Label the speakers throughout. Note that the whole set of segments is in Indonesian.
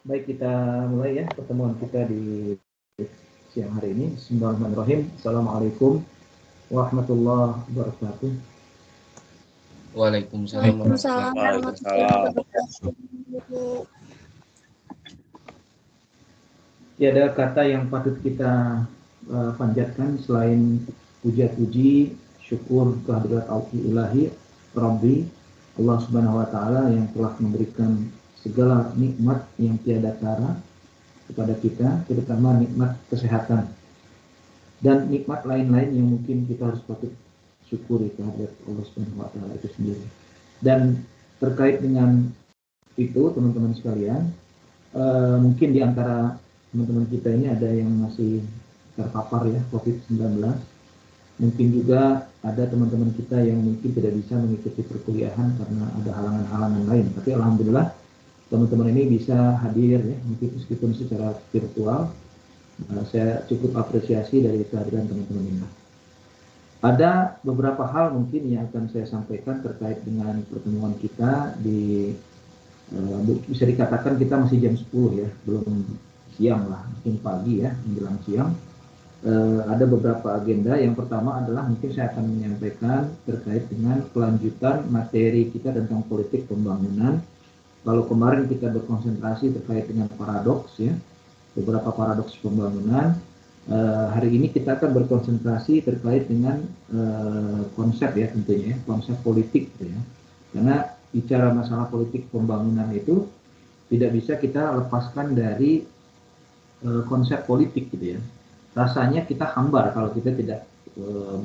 Speaker 1: Baik, kita mulai ya pertemuan kita di siang hari ini. Bismillahirrahmanirrahim. Assalamualaikum warahmatullahi wabarakatuh.
Speaker 2: Waalaikumsalam warahmatullahi wabarakatuh.
Speaker 1: Tiada kata yang patut kita panjatkan selain puja-puji, syukur kehadirat Ilahi, Rabbi, Allah Subhanahu wa Ta'ala yang telah memberikan segala nikmat yang tiada tara kepada kita, terutama nikmat kesehatan dan nikmat lain-lain yang mungkin kita harus patut syukuri kehadirat Allah Subhanahu wa Ta'ala itu sendiri. Dan terkait dengan itu, teman-teman sekalian, mungkin di antara teman-teman kita ini ada yang masih terpapar ya COVID-19. Mungkin juga ada teman-teman kita yang mungkin tidak bisa mengikuti perkuliahan karena ada halangan-halangan lain. Tapi alhamdulillah teman-teman ini bisa hadir ya, meskipun secara virtual. Saya cukup apresiasi dari kehadiran teman-teman ini. Ada beberapa hal mungkin yang akan saya sampaikan terkait dengan pertemuan kita di bisa dikatakan kita masih jam 10 ya, belum siang lah, mungkin pagi ya, menjelang siang. Ada beberapa agenda. Yang pertama adalah mungkin saya akan menyampaikan terkait dengan kelanjutan materi kita tentang politik pembangunan. Kalau kemarin kita berkonsentrasi terkait dengan paradoks ya, beberapa paradoks pembangunan, hari ini kita akan berkonsentrasi terkait dengan konsep ya, tentunya ya, konsep politik gitu ya. Karena bicara masalah politik pembangunan itu tidak bisa kita lepaskan dari konsep politik gitu ya. Rasanya kita hambar kalau kita tidak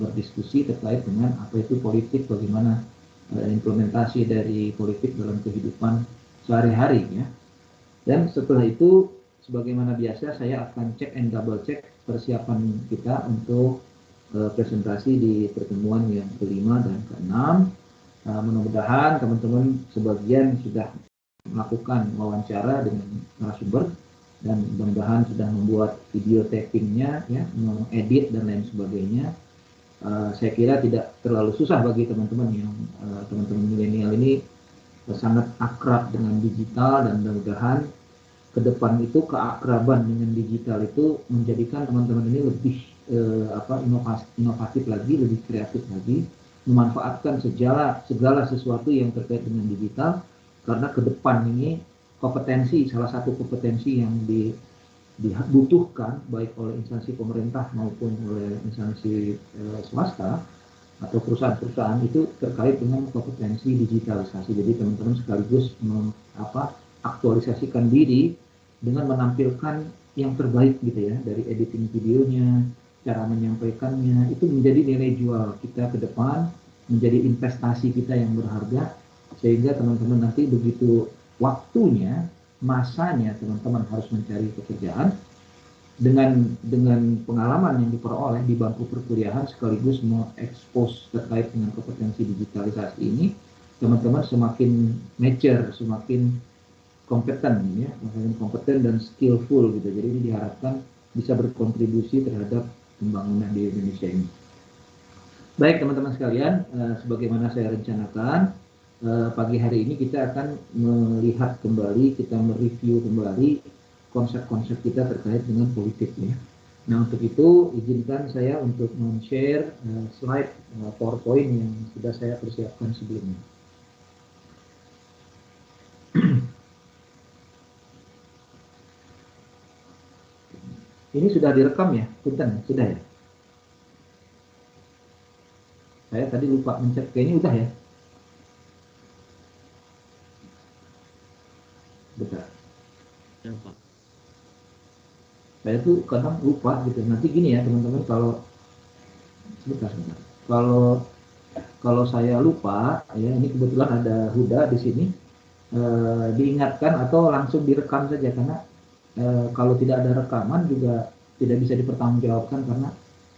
Speaker 1: berdiskusi terkait dengan apa itu politik, bagaimana implementasi dari politik dalam kehidupan sehari-hari ya. Dan setelah itu sebagaimana biasa saya akan cek and double check persiapan kita untuk presentasi di pertemuan yang kelima dan keenam. Mudah-mudahan teman-teman sebagian sudah melakukan wawancara dengan narasumber dan mudah-mudahan sudah membuat video tapingnya ya, mengedit dan lain sebagainya. Saya kira tidak terlalu susah bagi teman-teman yang teman-teman milenial ini sangat akrab dengan digital, dan mudah-mudahan ke depan itu keakraban dengan digital itu menjadikan teman-teman ini lebih inovatif lagi, lebih kreatif lagi, memanfaatkan segala sesuatu yang terkait dengan digital, karena ke depan ini kompetensi, salah satu kompetensi yang dibutuhkan baik oleh instansi pemerintah maupun oleh instansi swasta atau perusahaan-perusahaan itu terkait dengan kompetensi digitalisasi. Jadi teman-teman sekaligus aktualisasikan diri dengan menampilkan yang terbaik gitu ya, dari editing videonya, cara menyampaikannya, itu menjadi nilai jual kita ke depan, menjadi investasi kita yang berharga, sehingga teman-teman nanti begitu waktunya, masanya teman-teman harus mencari pekerjaan, dengan pengalaman yang diperoleh di bangku perkuliahan sekaligus mengekspos terkait dengan kompetensi digitalisasi ini, teman-teman semakin mature, semakin kompeten ya, semakin kompeten dan skillful gitu. Jadi ini diharapkan bisa berkontribusi terhadap pembangunan di Indonesia ini. Baik teman-teman sekalian, sebagaimana saya rencanakan, pagi hari ini kita akan melihat kembali, kita mereview kembali konsep-konsep kita terkait dengan politik ya. Nah untuk itu izinkan saya untuk men-share slide PowerPoint yang sudah saya persiapkan sebelumnya. Ini sudah direkam ya, Punten, sudah ya? Saya tadi lupa mencet, kayaknya udah ya. Bentar.
Speaker 2: Ya, Pak.
Speaker 1: Saya tuh kadang lupa gitu. Nanti gini ya teman-teman, kalau sebentar. Kalau saya lupa ya, ini kebetulan ada Huda di sini, diingatkan atau langsung direkam saja, karena kalau tidak ada rekaman juga tidak bisa dipertanggungjawabkan, karena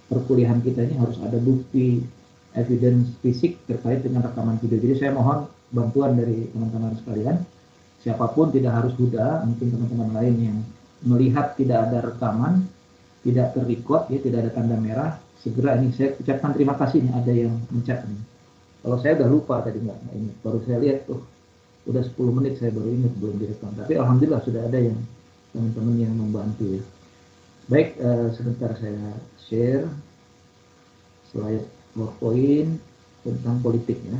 Speaker 1: perkuliahan kita ini harus ada bukti evidence fisik terkait dengan rekaman video. Jadi saya mohon bantuan dari teman-teman sekalian, siapapun, tidak harus Huda, mungkin teman-teman lain yang melihat tidak ada rekaman, tidak terrecord ya, tidak ada tanda merah, segera ini saya ucapkan terima kasih nih, ada yang mencet nih. Kalau saya udah lupa tadi, nggak ini, baru saya lihat tuh udah 10 menit saya baru ingat belum direkam, tapi alhamdulillah sudah ada yang teman-teman yang membantu ya. Baik, sebentar saya share slide PowerPoint tentang politik ya.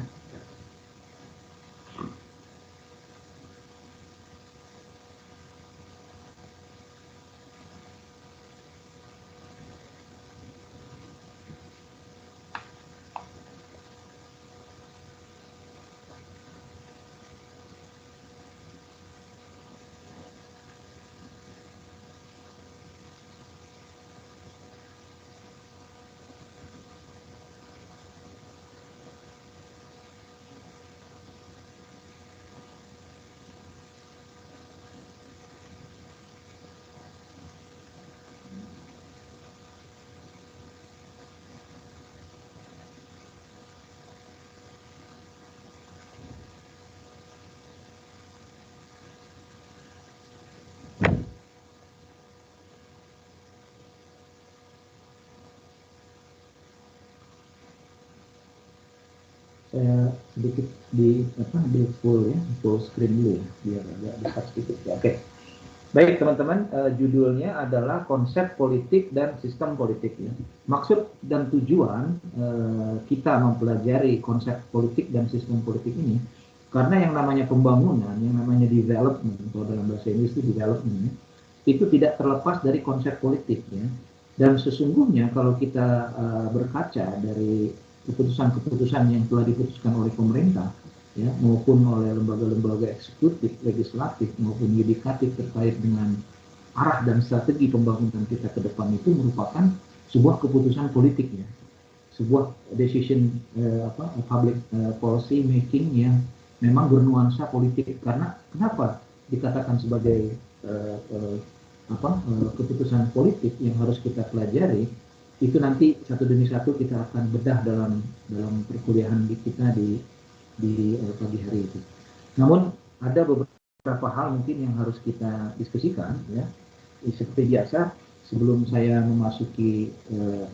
Speaker 1: Saya sedikit di full ya, full screen dulu ya, biar agak dekat sedikit ya. Oke. Baik teman-teman, judulnya adalah konsep politik dan sistem politik ya. Maksud dan tujuan kita mempelajari konsep politik dan sistem politik ini karena yang namanya pembangunan, yang namanya development, kalau dalam bahasa Inggris itu development, itu tidak terlepas dari konsep politik ya. Dan sesungguhnya kalau kita berkaca dari keputusan-keputusan yang telah diputuskan oleh pemerintah ya, maupun oleh lembaga-lembaga eksekutif, legislatif maupun yudikatif terkait dengan arah dan strategi pembangunan kita ke depan itu merupakan sebuah keputusan politik ya, sebuah decision public policy making yang memang bernuansa politik. Karena kenapa dikatakan sebagai keputusan politik yang harus kita pelajari, itu nanti satu demi satu kita akan bedah dalam perkuliahan kita di pagi hari itu. Namun ada beberapa hal mungkin yang harus kita diskusikan ya. Seperti biasa, sebelum saya memasuki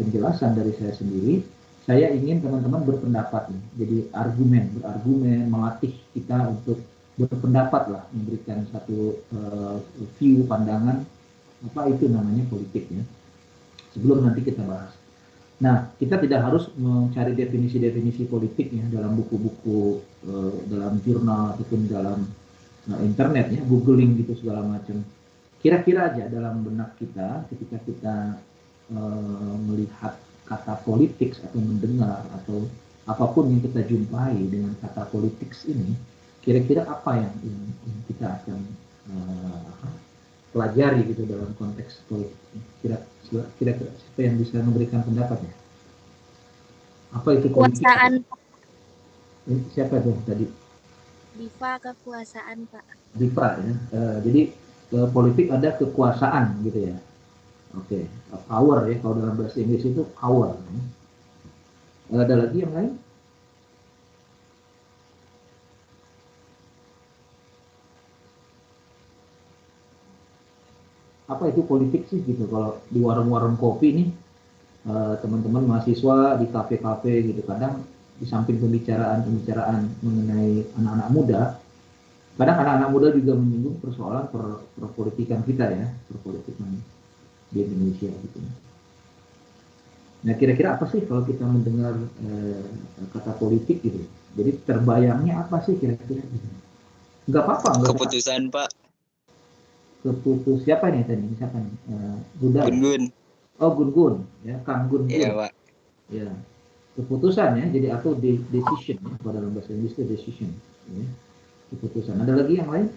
Speaker 1: penjelasan dari saya sendiri, saya ingin teman-teman berpendapat nih. Jadi berargumen melatih kita untuk berpendapat lah, memberikan satu view pandangan apa itu namanya politik ya. Sebelum nanti kita bahas. Nah, kita tidak harus mencari definisi-definisi politik ya dalam buku-buku, dalam jurnal ataupun dalam internet ya, googling gitu segala macam. Kira-kira aja dalam benak kita ketika kita melihat kata politik atau mendengar atau apapun yang kita jumpai dengan kata politik ini, kira-kira apa yang kita akan pelajari gitu dalam konteks politik. Kira-kira siapa yang bisa memberikan pendapatnya? Apa itu politik?
Speaker 2: Kekuasaan.
Speaker 1: Siapa tuh tadi?
Speaker 2: Diva, kekuasaan, Pak.
Speaker 1: Diva ya. Jadi politik ada kekuasaan gitu ya. Oke, power ya, kalau dalam bahasa Inggris itu power. Ada lagi yang lain? Apa itu politik sih gitu? Kalau di warung-warung kopi nih, teman-teman mahasiswa di kafe-kafe gitu, kadang di samping pembicaraan mengenai anak-anak muda, kadang anak-anak muda juga menyinggung persoalan perpolitikan kita ya, perpolitikan di Indonesia gitu. Nah, kira-kira apa sih kalau kita mendengar kata politik gitu? Jadi terbayangnya apa sih kira-kira? Enggak apa-apa.
Speaker 3: Keputusan, Pak.
Speaker 1: Keputus siapa nih tadi? Siapa nih? Bunda.
Speaker 3: Gun-gun.
Speaker 1: Oh, Gun-gun ya, Kang Gun-gun.
Speaker 3: Iya, Pak.
Speaker 1: Ya. Keputusan ya, jadi atau decision ya, pada dalam bahasa Inggris itu decision ya. Keputusan. Ada lagi yang lain?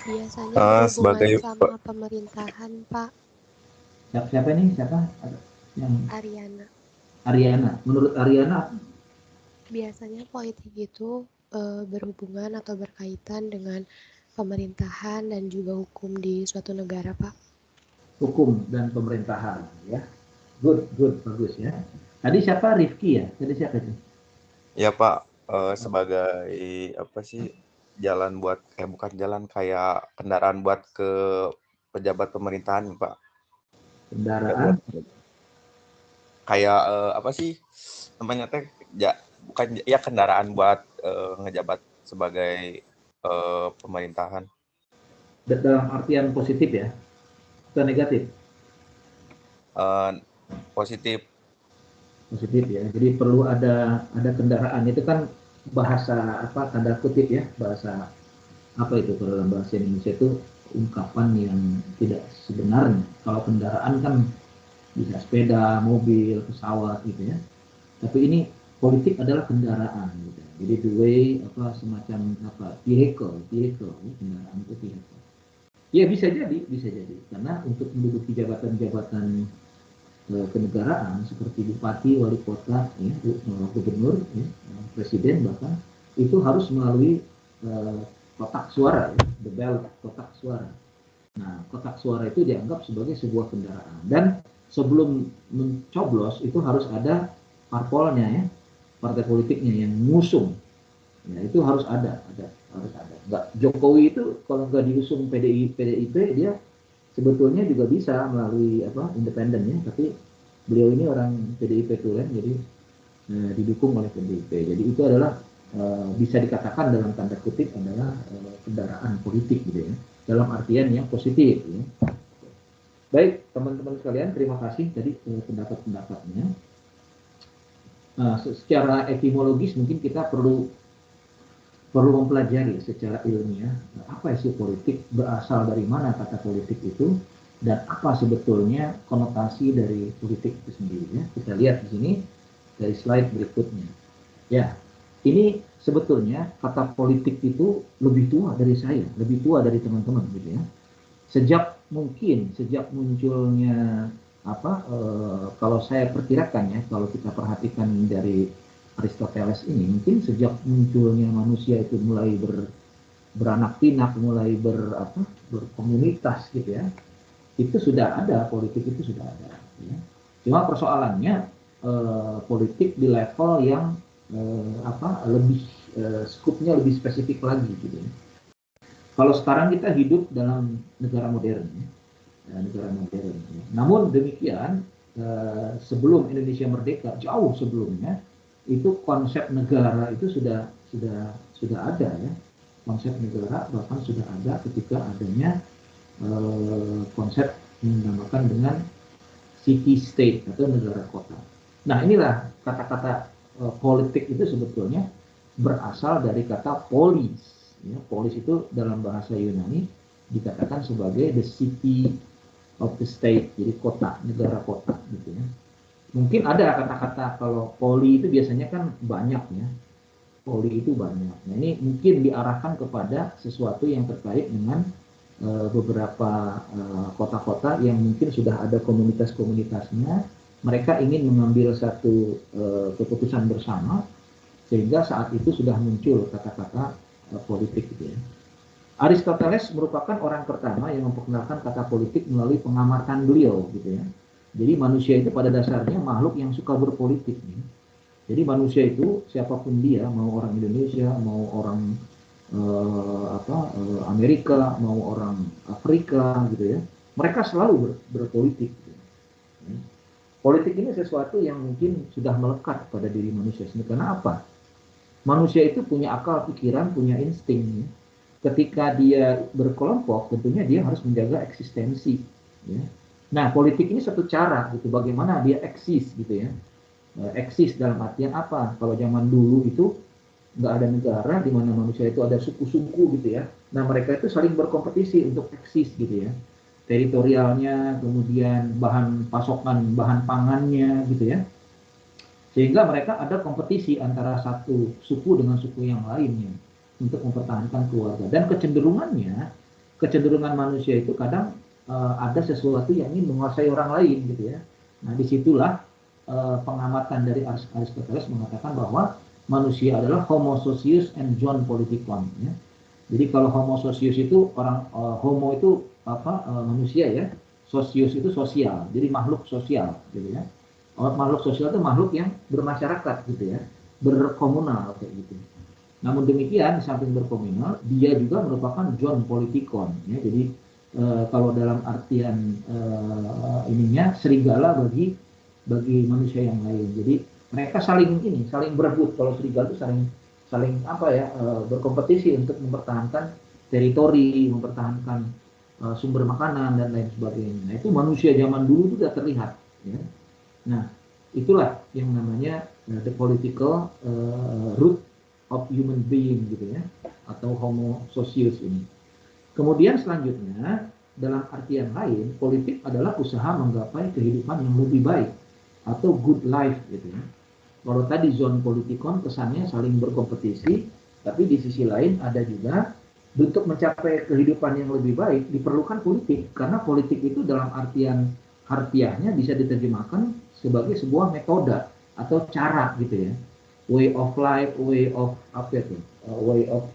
Speaker 4: Biasanya berhubungan
Speaker 5: sebagai
Speaker 4: sama pemerintahan, Pak.
Speaker 1: Siapa nih? Siapa? Yang
Speaker 4: Ariana.
Speaker 1: Ariana. Menurut Ariana,
Speaker 4: biasanya politik itu berhubungan atau berkaitan dengan pemerintahan dan juga hukum di suatu negara, Pak.
Speaker 1: Hukum dan pemerintahan ya. Good, bagus ya. Tadi siapa? Rifki ya? Tadi siapa itu?
Speaker 5: Ya Pak, sebagai apa sih, jalan buat bukan jalan, kayak kendaraan buat ke pejabat pemerintahan, Pak.
Speaker 1: Kendaraan?
Speaker 5: Kayak apa sih namanya teh? Ya, bukan ya, kendaraan buat ngejabat sebagai pemerintahan.
Speaker 1: dalam artian positif ya, atau negatif?
Speaker 5: Positif.
Speaker 1: Positif ya. Jadi perlu ada kendaraan. Itu kan bahasa apa, tanda kutip ya, bahasa apa itu kalau dalam bahasa Indonesia itu ungkapan yang tidak sebenarnya. Kalau kendaraan kan bisa sepeda, mobil, pesawat gitu ya. Tapi ini politik adalah kendaraan gitu. Jadi the way apa semacam apa vehicle ya, kendaraan itu vehicle. Ya bisa jadi karena untuk menduduki jabatan-jabatan kenegaraan seperti bupati, wali kota, ya, gubernur, ya, presiden bahkan itu harus melalui kotak suara, ya, the ballot, kotak suara. Nah, kotak suara itu dianggap sebagai sebuah kendaraan dan sebelum mencoblos itu harus ada parpolnya ya, partai politiknya yang mengusung. Ya, itu harus ada. Nggak, Jokowi itu kalau nggak diusung PDIP dia sebetulnya juga bisa melalui apa independen ya, tapi beliau ini orang PDIP tulen jadi didukung oleh PDIP. Jadi itu adalah bisa dikatakan dalam tanda kutip adalah kendaraan politik gitu ya, dalam artian yang positif ya. Baik teman-teman sekalian, terima kasih tadi pendapat-pendapatnya. Secara etimologis mungkin kita perlu mempelajari secara ilmiah apa isu politik, berasal dari mana kata politik itu, dan apa sebetulnya konotasi dari politik itu sendiri ya. Kita lihat di sini dari slide berikutnya. Ya, ini sebetulnya kata politik itu lebih tua dari saya, lebih tua dari teman-teman gitu ya. Sejak munculnya apa kalau saya perkirakan ya, kalau kita perhatikan dari Aristoteles ini, mungkin sejak munculnya manusia itu mulai beranak pinak, mulai berkomunitas gitu ya, itu sudah ada, politik itu sudah ada ya. Cuma persoalannya politik di level yang lebih skupnya lebih spesifik lagi gitu ya. Kalau sekarang kita hidup dalam negara modern ya, negara modern ya. Namun demikian sebelum Indonesia merdeka, jauh sebelumnya itu konsep negara itu sudah ada ya. Konsep negara bahkan sudah ada ketika adanya konsep yang dinamakan dengan city state atau negara kota. Nah, inilah kata-kata politik itu sebetulnya berasal dari kata polis ya. Polis itu dalam bahasa Yunani dikatakan sebagai the city of the state, jadi kota, negara kota gitu ya. Mungkin ada kata-kata kalau poli itu biasanya kan banyak ya. Poli itu banyak. Nah, ini mungkin diarahkan kepada sesuatu yang terkait dengan beberapa kota-kota yang mungkin sudah ada komunitas-komunitasnya. Mereka ingin mengambil satu keputusan bersama sehingga saat itu sudah muncul kata-kata politik gitu ya. Aristoteles merupakan orang pertama yang memperkenalkan kata politik melalui pengamatan beliau gitu ya. Jadi manusia itu pada dasarnya makhluk yang suka berpolitik. Ya. Jadi manusia itu siapapun dia, mau orang Indonesia, mau orang Amerika, mau orang Afrika gitu ya, mereka selalu berpolitik. Gitu. Ya. Politik ini sesuatu yang mungkin sudah melekat pada diri manusia sendiri. Karena apa? Manusia itu punya akal pikiran, punya insting. Ya. Ketika dia berkelompok, tentunya dia harus menjaga eksistensi. Ya. Nah, politik ini satu cara gitu, bagaimana dia eksis gitu ya. Eksis dalam artian apa? Kalau zaman dulu itu nggak ada negara di mana manusia itu ada suku-suku gitu ya. Nah, mereka itu saling berkompetisi untuk eksis gitu ya. Teritorialnya, kemudian bahan pasokan, bahan pangannya gitu ya. Sehingga mereka ada kompetisi antara satu suku dengan suku yang lainnya untuk mempertahankan keluarga. Dan kecenderungan manusia itu kadang ada sesuatu yang ingin menguasai orang lain gitu ya. Nah, disitulah pengamatan dari Aristoteles mengatakan bahwa manusia adalah homo socius and John politikon ya. Jadi kalau homo socius itu orang homo itu manusia ya, socius itu sosial, jadi makhluk sosial gitu ya. Makhluk sosial itu makhluk yang bermasyarakat gitu ya, berkomunal kayak gitu. Namun demikian, di samping berkomunal, dia juga merupakan John politikon ya. Jadi kalau dalam artian ininya serigala bagi manusia yang lain. Jadi mereka saling berebut. Kalau serigala itu saling berkompetisi untuk mempertahankan teritori, mempertahankan sumber makanan dan lain sebagainya. Nah, itu manusia zaman dulu itu sudah terlihat. Ya. Nah, itulah yang namanya the political root of human being gitu ya, atau Homo socius ini. Kemudian selanjutnya dalam artian lain, politik adalah usaha menggapai kehidupan yang lebih baik atau good life gitu ya. Kalau tadi zon politikon kesannya saling berkompetisi, tapi di sisi lain ada juga untuk mencapai kehidupan yang lebih baik diperlukan politik, karena politik itu dalam artian harfiahnya bisa diterjemahkan sebagai sebuah metode atau cara gitu ya, way of life, way of apa itu, way of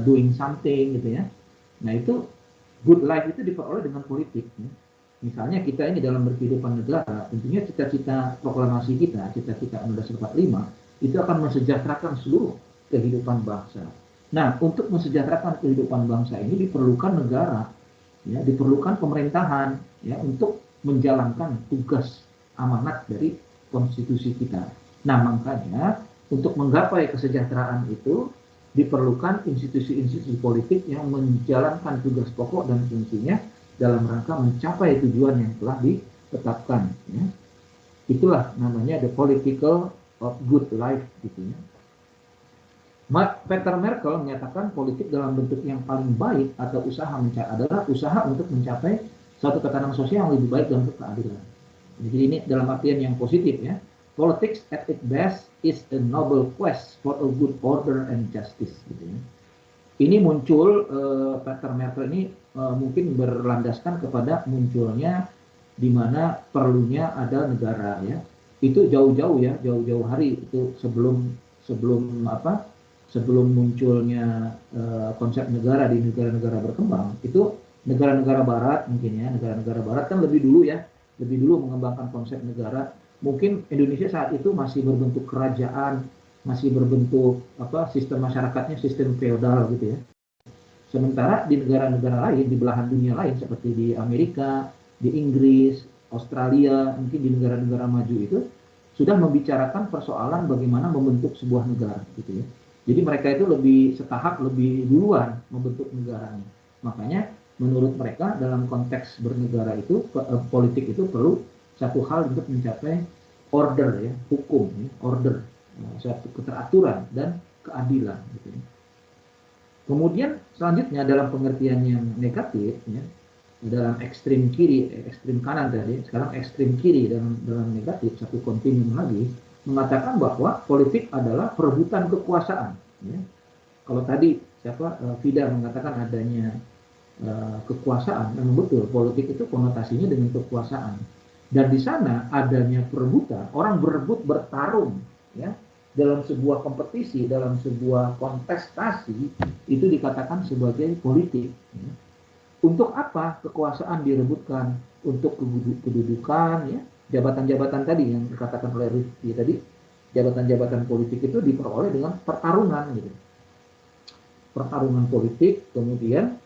Speaker 1: doing something gitu ya. Nah itu good life itu diperoleh dengan politik. Ya. Misalnya kita ini dalam berkehidupan negara, tentunya cita-cita proklamasi kita, cita-cita 1945 itu akan mensejahterakan seluruh kehidupan bangsa. Nah, untuk mensejahterakan kehidupan bangsa ini diperlukan negara, ya, diperlukan pemerintahan, ya, untuk menjalankan tugas amanat dari konstitusi kita. Nah, makanya untuk menggapai kesejahteraan itu diperlukan institusi-institusi politik yang menjalankan tugas pokok dan fungsinya dalam rangka mencapai tujuan yang telah ditetapkan. Ya. Itulah namanya the political of good life, gitu ya. Peter Merkel menyatakan politik dalam bentuk yang paling baik atau adalah usaha untuk mencapai suatu tatanan sosial yang lebih baik dan berkeadilan. Jadi ini dalam artian yang positif ya. Politics at its best is a noble quest for a good order and justice. Gitu ya. Ini muncul Peter Merkel ini mungkin berlandaskan kepada munculnya di mana perlunya ada negara ya. Itu jauh-jauh ya, jauh-jauh hari itu sebelum munculnya konsep negara di negara-negara berkembang, itu negara-negara barat mungkin ya, negara-negara barat kan lebih dulu mengembangkan konsep negara. Mungkin Indonesia saat itu masih berbentuk kerajaan, masih berbentuk sistem masyarakatnya sistem feodal gitu ya. Sementara di negara-negara lain, di belahan dunia lain seperti di Amerika, di Inggris, Australia, mungkin di negara-negara maju itu sudah membicarakan persoalan bagaimana membentuk sebuah negara gitu ya. Jadi mereka itu lebih setahap lebih duluan membentuk negaranya. Makanya menurut mereka dalam konteks bernegara itu politik itu perlu satu hal untuk mencapai order ya, hukum ya, order, suatu keteraturan dan keadilan gitu ya. Kemudian selanjutnya dalam pengertian yang negatif ya, dalam ekstrim kiri, ekstrim kanan tadi, sekarang ekstrim kiri dalam negatif, satu kontinum lagi mengatakan bahwa politik adalah perebutan kekuasaan. Ya. Kalau tadi Vida mengatakan adanya kekuasaan, memang betul politik itu konotasinya dengan kekuasaan. Dan di sana adanya perebutan, orang berebut bertarung, ya, dalam sebuah kompetisi, dalam sebuah kontestasi itu dikatakan sebagai politik. Ya. Untuk apa kekuasaan direbutkan? Untuk kedudukan, ya, jabatan-jabatan tadi yang dikatakan oleh Rifki tadi, jabatan-jabatan politik itu diperoleh dengan pertarungan, gitu. Pertarungan politik, kemudian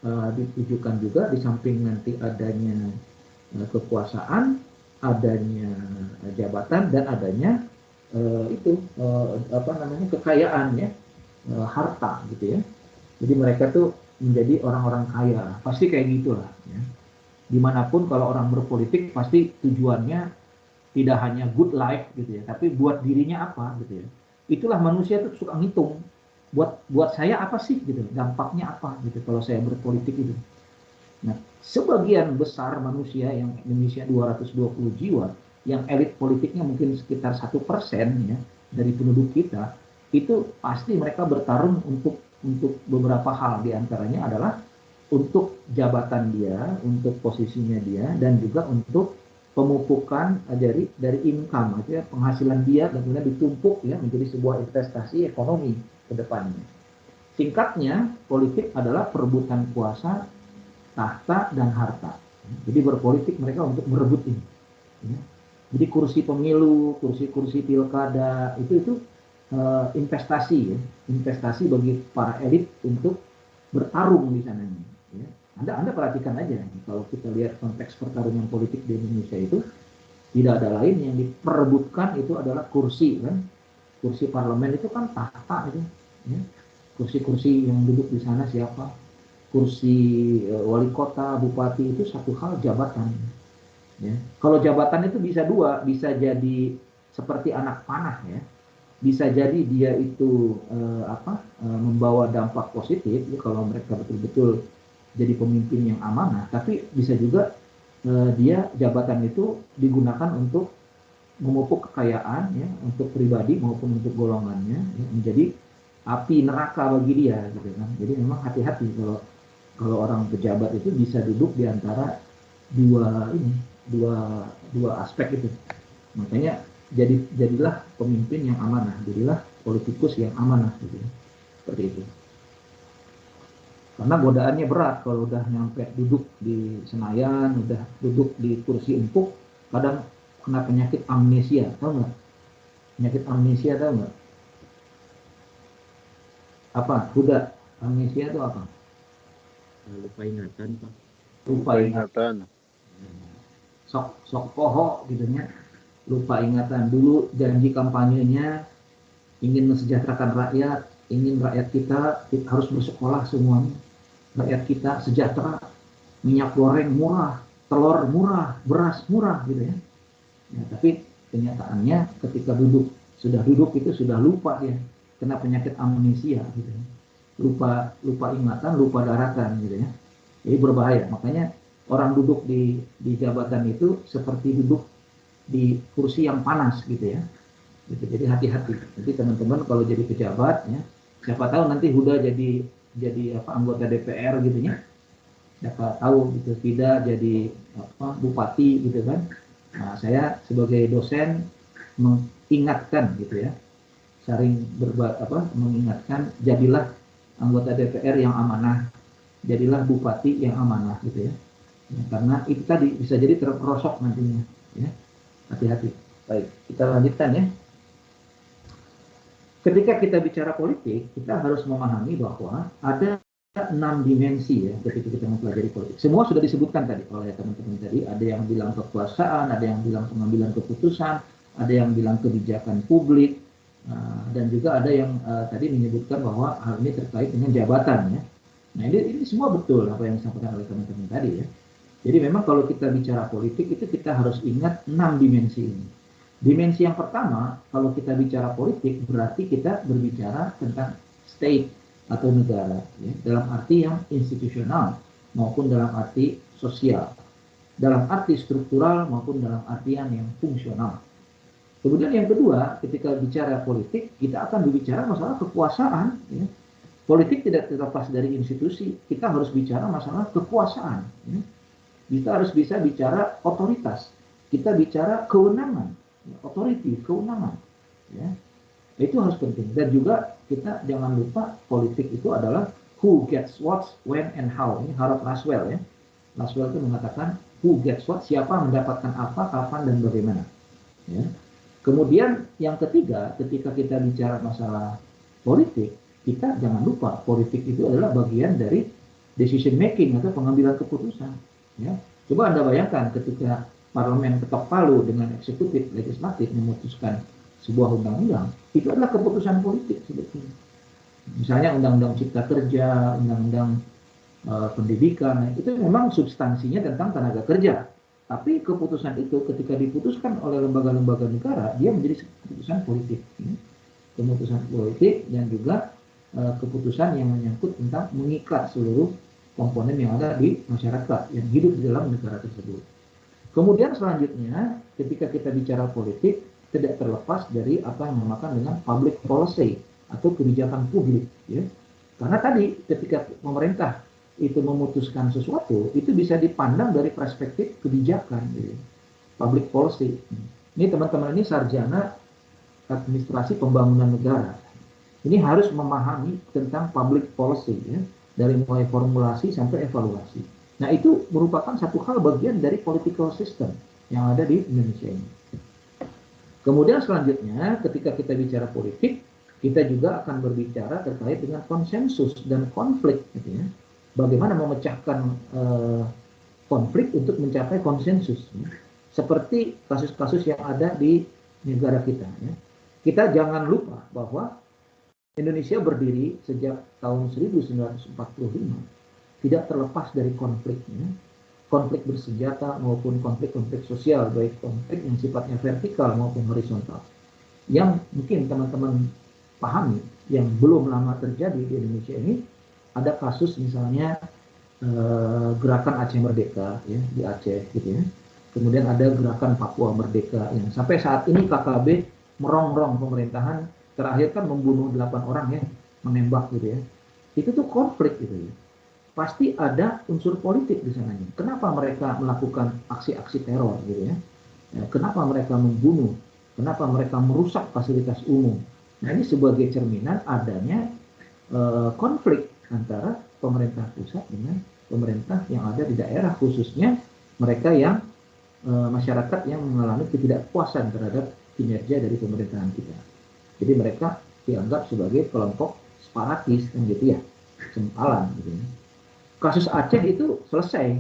Speaker 1: ditujukan juga di samping nanti adanya kekuasaan, adanya jabatan dan adanya kekayaan ya, harta gitu ya. Jadi mereka tuh menjadi orang-orang kaya, pasti kayak gitulah ya. Dimanapun kalau orang berpolitik pasti tujuannya tidak hanya good life gitu ya, tapi buat dirinya apa gitu ya. Itulah manusia tuh suka ngitung, buat saya apa sih gitu, dampaknya apa gitu kalau saya berpolitik itu. Nah, sebagian besar manusia yang Indonesia 220 jiwa, yang elit politiknya mungkin sekitar 1% ya dari penduduk kita, itu pasti mereka bertarung untuk beberapa hal, diantaranya adalah untuk jabatan dia, untuk posisinya dia, dan juga untuk pemupukan dari income, ya, penghasilan dia, dan kemudian ditumpuk ya menjadi sebuah investasi ekonomi ke depannya. Singkatnya, politik adalah perebutan kuasa, tahta dan harta. Jadi berpolitik mereka untuk merebut ini. Ya. Jadi kursi pemilu, kursi pilkada itu investasi ya, investasi bagi para elit untuk bertarung di sananya. Ya. Anda perhatikan aja, kalau kita lihat konteks pertarungan politik di Indonesia itu tidak ada lain yang diperebutkan itu adalah kursi kan, kursi parlemen itu kan tahta itu. Ya. kursi-kursi yang duduk di sana siapa, kursi wali kota, bupati itu satu hal jabatan. Ya. Kalau jabatan itu bisa dua, bisa jadi seperti anak panah ya, bisa jadi dia itu membawa dampak positif ya, kalau mereka betul-betul jadi pemimpin yang amanah, tapi bisa juga dia jabatan itu digunakan untuk memupuk kekayaan ya, untuk pribadi maupun untuk golongannya ya, menjadi api neraka bagi dia gitu kan. Jadi memang hati-hati kalau orang pejabat itu bisa duduk di antara dua aspek itu. Makanya jadilah pemimpin yang amanah, jadilah politikus yang amanah gitu. Seperti itu. Karena godaannya berat kalau udah nyampe duduk di Senayan, udah duduk di kursi empuk, kadang kena penyakit amnesia, tahu nggak? Penyakit amnesia tahu nggak? Apa? Kuda. Amnesia itu apa?
Speaker 3: Lupa ingatan, Pak.
Speaker 1: Lupa ingatan. Sok poho gitu ya. Lupa ingatan. Dulu janji kampanyenya ingin mensejahterakan rakyat, ingin rakyat kita harus bersekolah semuanya. Rakyat kita sejahtera, minyak goreng murah, telur murah, beras murah gitu ya. Ya, tapi kenyataannya ketika sudah duduk itu sudah lupa ya, kena penyakit amnesia gitu ya. Lupa ingatan, lupa daratan gitu ya. Jadi berbahaya. Makanya orang duduk di jabatan itu seperti duduk di kursi yang panas gitu ya. Gitu. Jadi hati-hati. Jadi teman-teman kalau jadi pejabat ya, siapa tahu nanti Huda jadi anggota DPR gitu ya. Siapa tahu gitu, tidak jadi bupati gitu kan. Nah, saya sebagai dosen mengingatkan gitu ya. Sering mengingatkan, jadilah anggota DPR yang amanah, jadilah bupati yang amanah gitu ya. Karena itu tadi bisa jadi terperosok nantinya ya. Hati-hati. Baik, kita lanjutkan ya. Ketika kita bicara politik, kita harus memahami bahwa ada 6 dimensi ya ketika kita mempelajari politik. Semua sudah disebutkan tadi oleh teman-teman tadi. Ada yang bilang kekuasaan, ada yang bilang pengambilan keputusan, ada yang bilang kebijakan publik, dan juga ada yang tadi menyebutkan bahwa hal ini terkait dengan jabatan ya. Nah ini semua betul apa yang disampaikan oleh teman-teman tadi ya. Jadi memang kalau kita bicara politik itu kita harus ingat 6 dimensi ini. Dimensi yang pertama, kalau kita bicara politik, berarti kita berbicara tentang state atau negara, ya, dalam arti yang institusional maupun dalam arti sosial, dalam arti struktural maupun dalam artian yang fungsional. Kemudian yang kedua, ketika bicara politik, kita akan berbicara masalah kekuasaan. Ya. Politik tidak terlepas dari institusi, kita harus bicara masalah kekuasaan. Ya. Kita harus bisa bicara otoritas, kita bicara kewenangan. Authority, kewenangan ya. Itu harus penting. Dan juga kita jangan lupa politik itu adalah who gets what, when and how. Ini Harold Laswell ya. Laswell itu mengatakan who gets what, siapa mendapatkan apa, kapan dan bagaimana ya. Kemudian yang ketiga, ketika kita bicara masalah politik, kita jangan lupa politik itu adalah bagian dari decision making atau pengambilan keputusan ya. Coba Anda bayangkan ketika parlemen ketok palu dengan eksekutif legislatif memutuskan sebuah undang-undang, itu adalah keputusan politik sebetulnya. Misalnya undang-undang cipta kerja, undang-undang pendidikan, itu memang substansinya tentang tenaga kerja. Tapi keputusan itu ketika diputuskan oleh lembaga-lembaga negara, dia menjadi keputusan politik. Keputusan politik dan juga keputusan yang menyangkut tentang mengikat seluruh komponen yang ada di masyarakat yang hidup di dalam negara tersebut. Kemudian selanjutnya, ketika kita bicara politik, tidak terlepas dari apa yang dinamakan dengan public policy atau kebijakan publik. Ya. Karena tadi ketika pemerintah itu memutuskan sesuatu, itu bisa dipandang dari perspektif kebijakan. Ya. Public policy. Ini teman-teman ini sarjana administrasi pembangunan negara. Ini harus memahami tentang public policy. Ya. Dari mulai formulasi sampai evaluasi. Nah itu merupakan satu hal bagian dari political system yang ada di Indonesia ini. Kemudian selanjutnya ketika kita bicara politik, kita juga akan berbicara terkait dengan konsensus dan konflik. Gitu ya. Bagaimana memecahkan konflik untuk mencapai konsensus. Ya. Seperti kasus-kasus yang ada di negara kita. Ya. Kita jangan lupa bahwa Indonesia berdiri sejak tahun 1945 tidak terlepas dari konfliknya, konflik bersenjata maupun konflik-konflik sosial, baik konflik yang sifatnya vertikal maupun horizontal. Yang mungkin teman-teman pahami, yang belum lama terjadi di Indonesia ini, ada kasus misalnya gerakan Aceh Merdeka ya, di Aceh gitu ya. Kemudian ada gerakan Papua Merdeka yang sampai saat ini KKB merongrong pemerintahan, terakhir kan membunuh 8 orang ya, menembak gitu ya. Itu tuh konflik gitu ya. Pasti ada unsur politik di sananya. Kenapa mereka melakukan aksi-aksi teror gitu ya? Kenapa mereka membunuh? Kenapa mereka merusak fasilitas umum? Nah, ini sebagai cerminan adanya konflik antara pemerintah pusat dengan pemerintah yang ada di daerah, khususnya mereka yang masyarakat yang mengalami ketidakpuasan terhadap kinerja dari pemerintahan kita. Jadi mereka dianggap sebagai kelompok separatis kan gitu ya, sempalan gitu ya. Kasus Aceh itu selesai.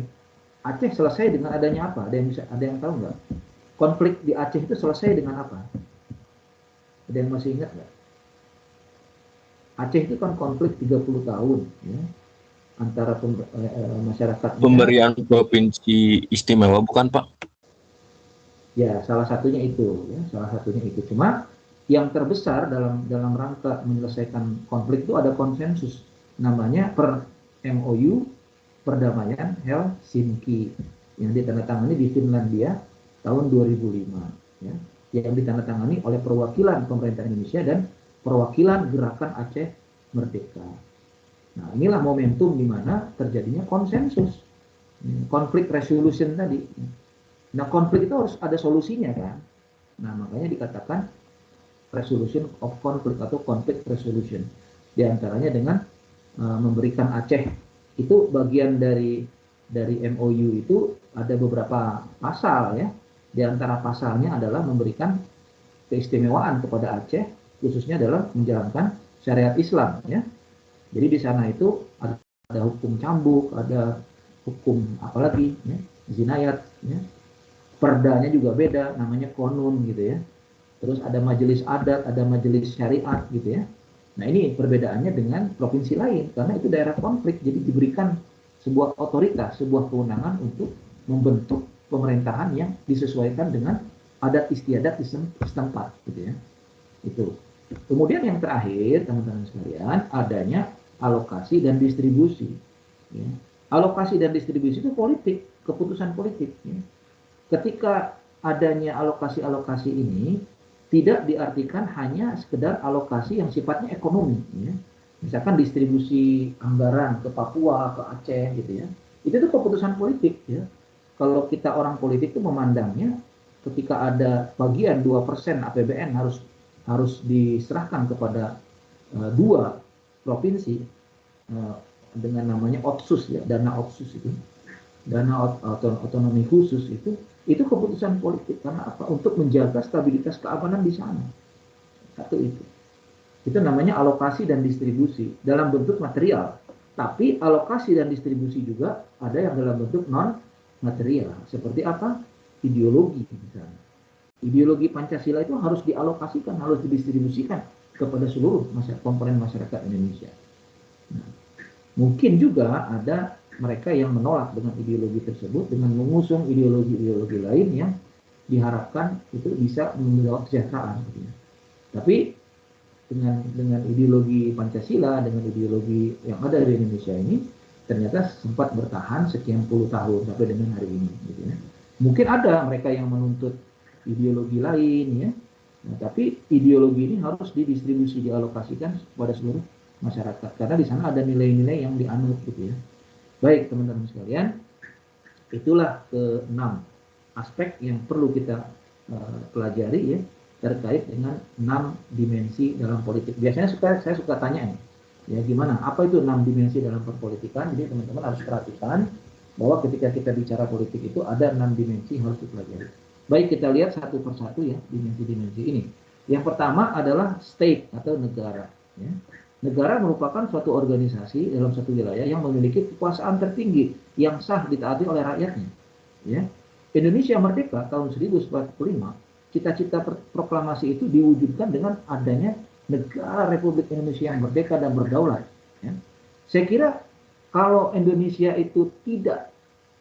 Speaker 1: Aceh selesai dengan adanya apa? Ada yang tahu nggak? Konflik di Aceh itu selesai dengan apa? Ada yang masih ingat nggak? Aceh itu kan konflik 30 tahun ya, antara masyarakat.
Speaker 6: Pemberian provinsi istimewa bukan Pak?
Speaker 1: Ya, salah satunya itu ya, salah satunya itu. Cuma yang terbesar dalam rangka menyelesaikan konflik itu ada konsensus, namanya MOU Perdamaian Helsinki yang ditandatangani di Finlandia tahun 2005 ya, yang ditandatangani oleh perwakilan pemerintah Indonesia dan perwakilan gerakan Aceh Merdeka. Nah, inilah momentum di mana terjadinya konsensus, konflik resolution tadi. Nah, konflik itu harus ada solusinya kan. Nah, makanya dikatakan resolution of conflict atau conflict resolution. Di antaranya dengan memberikan Aceh itu bagian dari MOU itu ada beberapa pasal ya. Di antara pasalnya adalah memberikan keistimewaan kepada Aceh khususnya dalam menjalankan syariat Islam ya. Jadi di sana itu ada hukum cambuk, ada hukum apalagi ya, jinayat ya. Perdanya juga beda, namanya konun gitu ya. Terus ada majelis adat, ada majelis syariat gitu ya. Nah, ini perbedaannya dengan provinsi lain, karena itu daerah konflik, jadi diberikan sebuah otoritas, sebuah kewenangan untuk membentuk pemerintahan yang disesuaikan dengan adat istiadat di setempat, gitu ya. Itu. Kemudian yang terakhir, teman-teman sekalian, adanya alokasi dan distribusi. Ya. Alokasi dan distribusi itu politik, keputusan politik. Ya. Ketika adanya alokasi-alokasi ini, tidak diartikan hanya sekedar alokasi yang sifatnya ekonomi ya. Misalkan distribusi anggaran ke Papua, ke Aceh gitu ya. Itu tuh keputusan politik ya. Kalau kita orang politik itu memandangnya ketika ada bagian 2% APBN harus diserahkan kepada dua provinsi dengan namanya otsus ya, dana otsus itu. Dana otonomi khusus itu keputusan politik. Karena apa? Untuk menjaga stabilitas keamanan di sana. Satu itu. Itu namanya alokasi dan distribusi dalam bentuk material. Tapi alokasi dan distribusi juga ada yang dalam bentuk non material. Seperti apa? Ideologi misalnya. Ideologi Pancasila itu harus dialokasikan, harus didistribusikan kepada seluruh komponen masyarakat Indonesia. Nah, mungkin juga ada mereka yang menolak dengan ideologi tersebut dengan mengusung ideologi-ideologi lain yang diharapkan itu bisa membawa kesejahteraan. Gitu ya. Tapi dengan ideologi Pancasila, dengan ideologi yang ada di Indonesia ini, ternyata sempat bertahan sekian puluh tahun sampai dengan hari ini. Gitu ya. Mungkin ada mereka yang menuntut ideologi lain, ya. Nah, tapi ideologi ini harus didistribusi, dialokasikan kepada seluruh masyarakat, karena di sana ada nilai-nilai yang dianut, gitu ya. Baik teman-teman sekalian, itulah ke-6 aspek yang perlu kita pelajari ya, terkait dengan 6 dimensi dalam politik. Biasanya saya suka tanya nih, ya gimana, apa itu 6 dimensi dalam perpolitikan. Jadi teman-teman harus perhatikan bahwa ketika kita bicara politik itu ada 6 dimensi yang harus dipelajari. Baik, kita lihat satu persatu ya dimensi-dimensi ini. Yang pertama adalah state atau negara. Ya. Negara merupakan suatu organisasi dalam satu wilayah yang memiliki kekuasaan tertinggi yang sah ditaati oleh rakyatnya. Ya. Indonesia merdeka tahun 1945, cita-cita proklamasi itu diwujudkan dengan adanya negara Republik Indonesia yang merdeka dan berdaulat. Ya. Saya kira kalau Indonesia itu tidak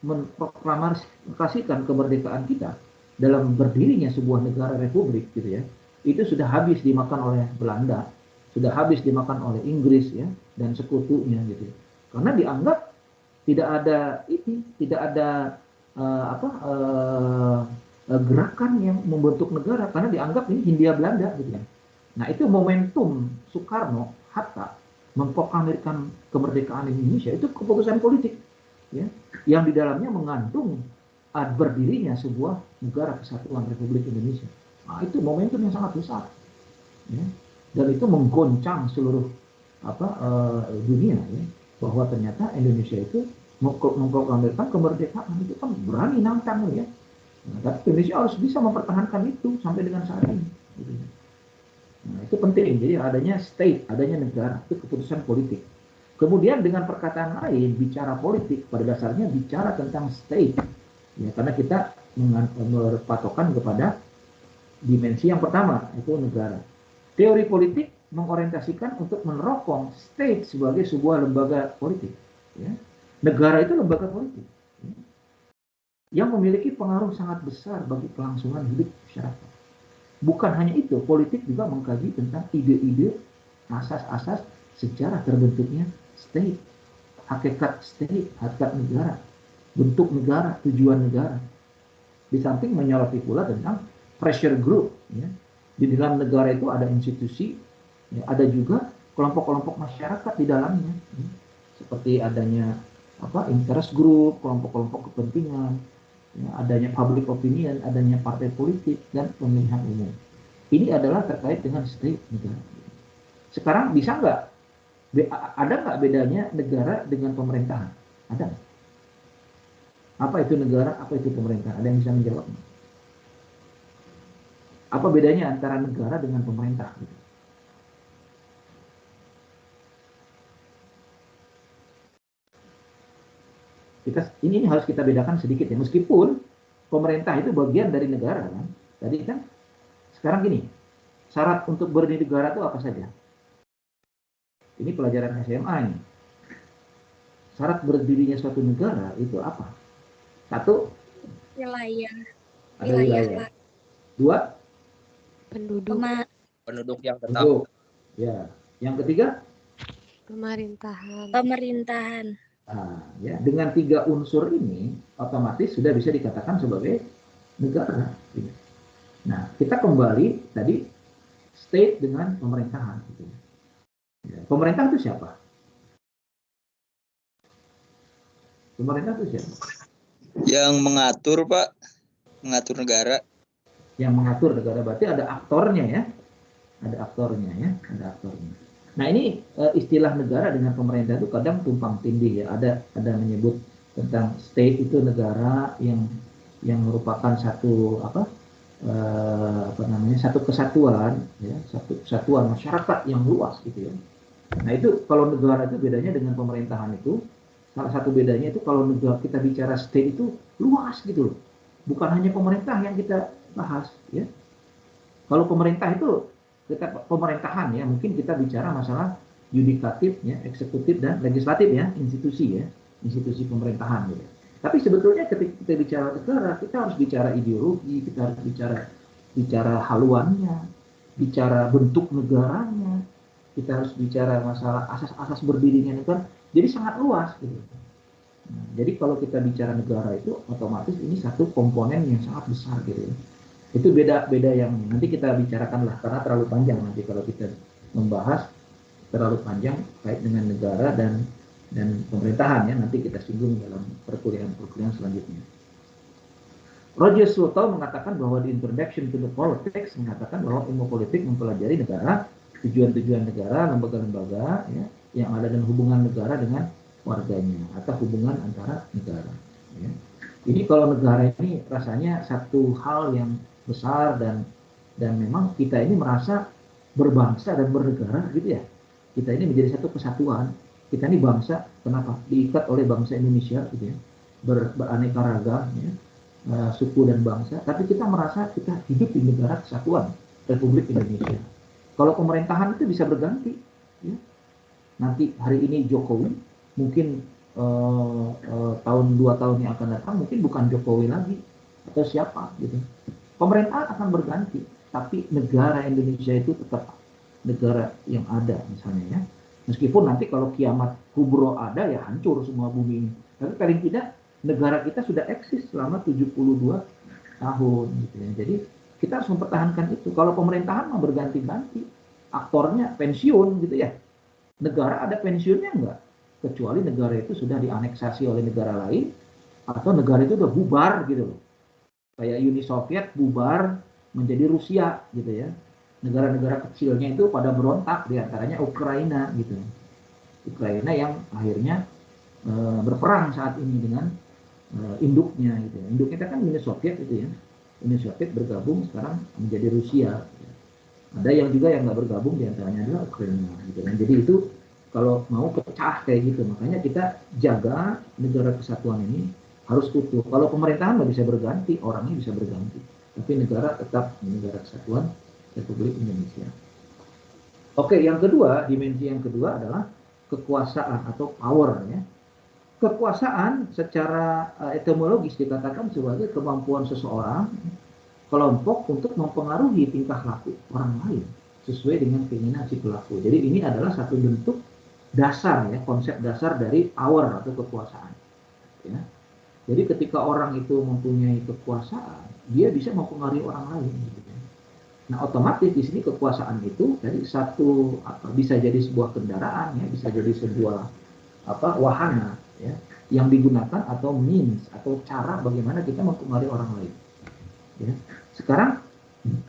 Speaker 1: memproklamasikan kemerdekaan kita dalam berdirinya sebuah negara republik gitu ya, itu sudah habis dimakan oleh Belanda, sudah habis dimakan oleh Inggris ya dan sekutunya gitu. Karena dianggap tidak ada tidak ada gerakan yang membentuk negara karena dianggap ini Hindia Belanda gitu ya. Nah, itu momentum Soekarno Hatta memproklamirkan kemerdekaan Indonesia itu keputusan politik ya, yang di dalamnya mengandung berdirinya sebuah negara kesatuan Republik Indonesia. Nah, itu momentum yang sangat besar ya. Dan itu menggoncang seluruh dunia ya, bahwa ternyata Indonesia itu memproklamirkan kemerdekaan itu kan berani nantang ya. Nah, tapi Indonesia harus bisa mempertahankan itu sampai dengan saat ini gitu. Nah, itu penting. Jadi adanya state, adanya negara, itu keputusan politik. Kemudian dengan perkataan lain, bicara politik pada dasarnya bicara tentang state. Ya, karena kita berpatokan kepada dimensi yang pertama, itu negara. Teori politik mengorientasikan untuk menerokong state sebagai sebuah lembaga politik. Ya. Negara itu lembaga politik. Ya, yang memiliki pengaruh sangat besar bagi kelangsungan hidup masyarakat. Bukan hanya itu, politik juga mengkaji tentang ide-ide, asas-asas sejarah terbentuknya state, hakikat state, hakikat negara, bentuk negara, tujuan negara. Di samping menyoroti pula tentang pressure group. Ya. Di dalam negara itu ada institusi, ya, ada juga kelompok-kelompok masyarakat di dalamnya. Ya. Seperti adanya interest group, kelompok-kelompok kepentingan, ya, adanya public opinion, adanya partai politik, dan pemilihan umum. Ini adalah terkait dengan state negara. Sekarang bisa nggak, ada nggak bedanya negara dengan pemerintahan? Ada nggak? Apa itu negara, apa itu pemerintahan? Ada yang bisa menjawab? Apa bedanya antara negara dengan pemerintah? Ini harus kita bedakan sedikit ya, meskipun pemerintah itu bagian dari negara kan. Tadi kan sekarang gini, syarat untuk berdiri negara itu apa saja? Ini pelajaran SMA ini. Syarat berdirinya suatu negara itu apa? Satu,
Speaker 2: Wilayah.
Speaker 1: ada wilayah. Dua,
Speaker 4: Penduduk.
Speaker 3: Penduduk yang tetap.
Speaker 1: penduduk. Ya. Yang ketiga,
Speaker 4: Pemerintahan.
Speaker 2: Pemerintahan.
Speaker 1: nah, ya, dengan 3 unsur ini otomatis sudah bisa dikatakan sebagai negara. Nah, kita kembali tadi state dengan pemerintahan. Gitu. Ya, pemerintah itu siapa? Pemerintah itu siapa?
Speaker 7: Yang mengatur, Pak, mengatur negara.
Speaker 1: Yang mengatur negara berarti ada aktornya ya, ada aktornya ya, ada aktornya. Nah, ini istilah negara dengan pemerintah itu kadang tumpang tindih ya. Ada menyebut tentang state itu negara yang merupakan satu satu kesatuan ya, satu kesatuan masyarakat yang luas gitu ya. Nah, itu kalau negara itu bedanya dengan pemerintahan itu, salah satu bedanya itu kalau negara kita bicara state itu luas gitu loh. Bukan hanya pemerintah yang kita bahas ya. Kalau pemerintah itu kita pemerintahan ya, mungkin kita bicara masalah yudikatif ya, eksekutif dan legislatif ya, institusi pemerintahan gitu. Tapi sebetulnya ketika kita bicara negara, kita harus bicara ideologi, kita harus bicara haluannya, bicara bentuk negaranya, kita harus bicara masalah asas-asas berdirinya negara. Jadi sangat luas gitu. Nah, jadi kalau kita bicara negara itu otomatis ini satu komponen yang sangat besar gitu ya. Itu beda yang nanti kita bicarakan lah, karena terlalu panjang nanti kalau kita membahas terlalu panjang kait dengan negara dan pemerintahan ya, nanti kita singgung dalam perkuliahan selanjutnya. Roger Sutton mengatakan bahwa di Introduction to the Politics mengatakan bahwa ilmu politik mempelajari negara, tujuan-tujuan negara, lembaga-lembaga ya, yang ada dan hubungan negara dengan warganya atau hubungan antara negara. Ya. Ini kalau negara ini rasanya satu hal yang besar dan memang kita ini merasa berbangsa dan bernegara gitu ya. Kita ini menjadi satu kesatuan. Kita ini bangsa, kenapa? Diikat oleh bangsa Indonesia gitu ya. Beraneka ragam ya, suku dan bangsa, tapi kita merasa kita hidup di negara kesatuan Republik Indonesia. Kalau pemerintahan itu bisa berganti. Ya. Nanti hari ini Jokowi, mungkin tahun 2 tahun yang akan datang mungkin bukan Jokowi lagi atau siapa gitu. Pemerintahan akan berganti, tapi negara Indonesia itu tetap negara yang ada misalnya ya. Meskipun nanti kalau kiamat kubro ada ya hancur semua bumi ini. Tapi paling tidak negara kita sudah eksis selama 72 tahun gitu ya. Jadi kita harus mempertahankan itu. Kalau pemerintahan mau berganti-ganti, aktornya pensiun gitu ya. Negara ada pensiunnya enggak? Kecuali negara itu sudah dianeksasi oleh negara lain atau negara itu udah bubar gitu loh. Kayak Uni Soviet bubar menjadi Rusia gitu ya. Negara-negara kecilnya itu pada berontak, diantaranya Ukraina gitu. Ukraina yang akhirnya berperang saat ini dengan induknya gitu. Induknya kan Uni Soviet itu ya. Uni Soviet bergabung sekarang menjadi Rusia. Gitu. Ada yang juga yang nggak bergabung, diantaranya adalah Ukraina gitu. Dan jadi itu kalau mau pecah kayak gitu, makanya kita jaga negara kesatuan ini harus utuh. Kalau pemerintahan nggak bisa berganti, orangnya bisa berganti, tapi negara tetap negara kesatuan Republik Indonesia. Oke, yang kedua, dimensi yang kedua adalah kekuasaan atau power ya. Kekuasaan secara etimologis dikatakan sebagai kemampuan seseorang, kelompok untuk mempengaruhi tingkah laku orang lain sesuai dengan keinginan si pelaku. Jadi ini adalah satu bentuk dasar ya, konsep dasar dari power atau kekuasaan. Ya. Jadi ketika orang itu mempunyai kekuasaan, dia bisa mempengaruhi orang lain. Gitu. Nah otomatis di sini kekuasaan itu dari satu bisa jadi sebuah kendaraan ya, bisa jadi sebuah wahana ya, yang digunakan atau means atau cara bagaimana kita mempengaruhi orang lain. Ya. Sekarang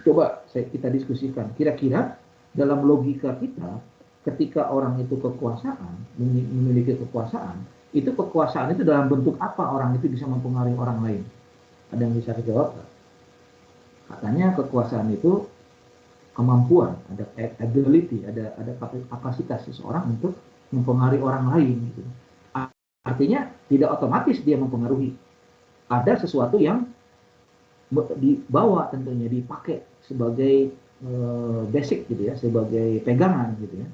Speaker 1: coba kita diskusikan kira-kira dalam logika kita ketika orang itu memiliki kekuasaan, itu kekuasaan itu dalam bentuk apa orang itu bisa mempengaruhi orang lain? Ada yang bisa dijawab? Katanya kekuasaan itu kemampuan, ada ability, ada kapasitas seseorang untuk mempengaruhi orang lain. Gitu. Artinya tidak otomatis dia mempengaruhi. Ada sesuatu yang dibawa tentunya dipakai sebagai basic gitu ya, sebagai pegangan gitu ya.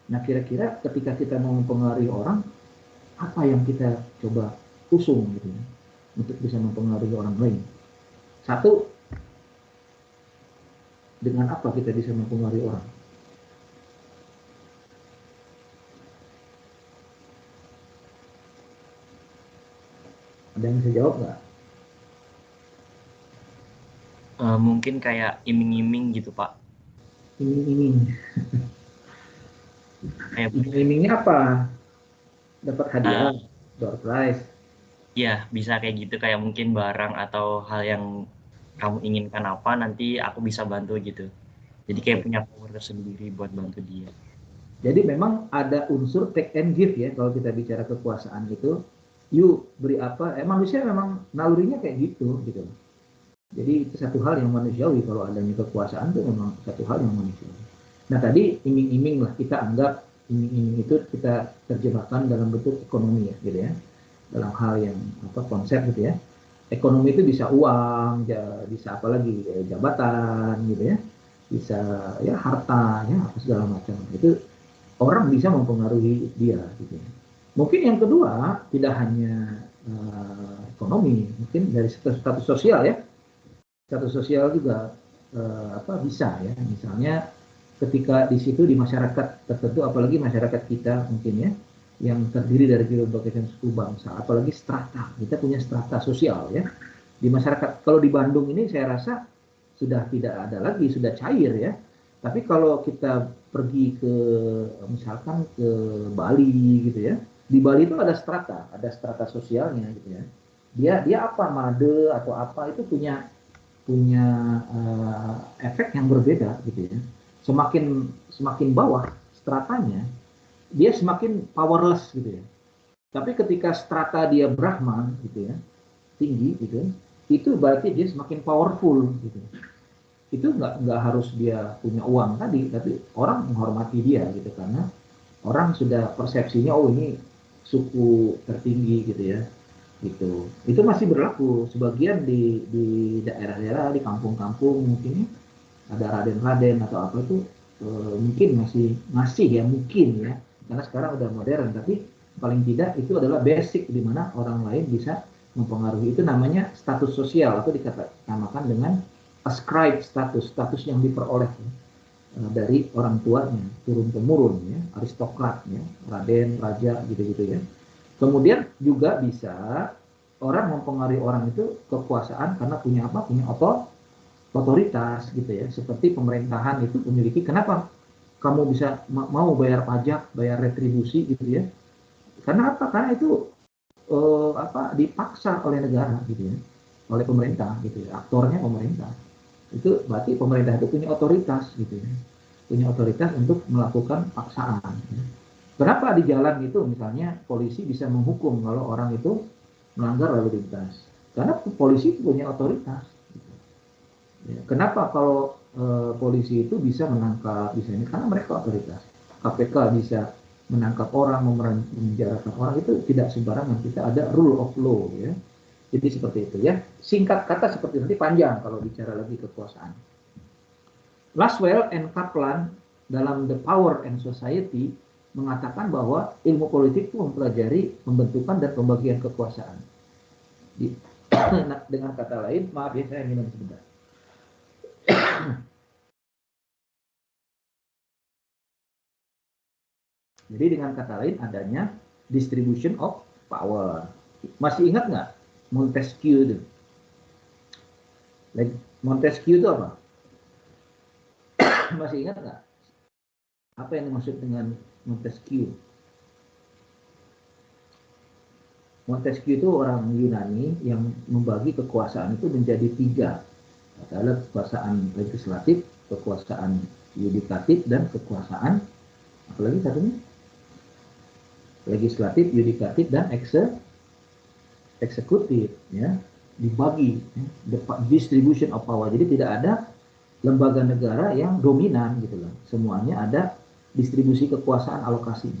Speaker 1: Nah kira-kira ketika kita mau mempengaruhi orang, apa yang kita coba usung gitu ya, untuk bisa mempengaruhi orang lain? Satu, dengan apa kita bisa mempengaruhi orang? Ada yang bisa jawab nggak?
Speaker 3: Mungkin kayak iming-iming gitu Pak.
Speaker 1: Iming-iming. Iming-imingnya apa? Dapat hadiah, door prize.
Speaker 3: Ya bisa kayak gitu, kayak mungkin barang atau hal yang kamu inginkan apa, nanti aku bisa bantu gitu. Jadi kayak punya power tersendiri buat bantu dia.
Speaker 1: Jadi memang ada unsur take and give ya kalau kita bicara kekuasaan itu. You beri apa? Manusia memang nalurinya kayak gitu. Jadi itu satu hal yang manusiawi, kalau adanya kekuasaan itu memang satu hal yang manusiawi. Nah tadi iming-iming lah, kita anggap iming-iming itu kita terjemahkan dalam bentuk ekonomi ya, gitu ya. Dalam hal yang konsep gitu ya. Ekonomi itu bisa uang, bisa apa lagi, jabatan gitu ya. Bisa ya harta ya, apa segala macam. Itu orang bisa mempengaruhi dia gitu ya. Mungkin yang kedua tidak hanya ekonomi, mungkin dari status sosial ya. Status sosial juga bisa ya, misalnya ketika di situ di masyarakat tertentu, apalagi masyarakat kita mungkin ya, yang terdiri dari berbagai suku bangsa, apalagi strata, kita punya strata sosial ya di masyarakat. Kalau di Bandung ini saya rasa sudah tidak ada lagi, sudah cair ya. Tapi kalau kita pergi ke misalkan ke Bali gitu ya, di Bali itu ada strata sosialnya gitu ya. Dia apa, made atau apa itu punya efek yang berbeda gitu ya. Semakin bawah stratanya, dia semakin powerless gitu ya. Tapi ketika strata dia Brahman gitu ya, tinggi gitu, itu berarti dia semakin powerful gitu. Itu nggak harus dia punya uang tadi, tapi orang menghormati dia gitu, karena orang sudah persepsinya oh ini suku tertinggi gitu ya. Gitu. Itu masih berlaku sebagian di daerah-daerah, di kampung-kampung mungkin ada raden-raden atau apa itu mungkin masih ya mungkin ya, karena sekarang udah modern, tapi paling tidak itu adalah basic di mana orang lain bisa mempengaruhi. Itu namanya status sosial atau dikatakan dengan ascribe status yang diperoleh dari orang tuanya turun temurun ya, aristokrat ya, raden, raja gitu-gitu ya. Kemudian juga bisa orang mempengaruhi orang itu kekuasaan karena punya apa? Punya otoritas gitu ya. Seperti pemerintahan itu memiliki, kenapa kamu bisa mau bayar pajak, bayar retribusi gitu ya? Karena apa? Karena itu dipaksa oleh negara gitu ya, oleh pemerintah gitu ya. Aktornya pemerintah. Itu berarti pemerintah itu punya otoritas gitu ya. Punya otoritas untuk melakukan paksaan. Ya. Kenapa di jalan itu misalnya polisi bisa menghukum kalau orang itu melanggar lalu lintas? Karena polisi punya otoritas. Ya, kenapa kalau polisi itu bisa menangkap, bisa ini? Karena mereka otoritas. KPK bisa menangkap orang, memenjarakan orang, itu tidak sembarangan. Kita ada rule of law ya. Jadi seperti itu ya. Singkat kata seperti nanti panjang kalau bicara lagi kekuasaan. Laswell and Kaplan dalam The Power and Society mengatakan bahwa ilmu politik itu mempelajari pembentukan dan pembagian kekuasaan. Dengan kata lain, maaf ya saya minum sebentar. Jadi dengan kata lain adanya distribution of power. Masih ingat nggak Montesquieu itu? Montesquieu itu apa? Masih ingat nggak? Apa yang dimaksud dengan Montesquieu? Montesquieu itu orang Yunani yang membagi kekuasaan itu menjadi 3. Adalah kekuasaan legislatif, kekuasaan yudikatif, dan kekuasaan apalagi satunya? Legislatif, yudikatif, dan eksekutif ya, dibagi ya, the distribution of power. Jadi tidak ada lembaga negara yang dominan gitu loh. Semuanya ada distribusi kekuasaan, alokasi.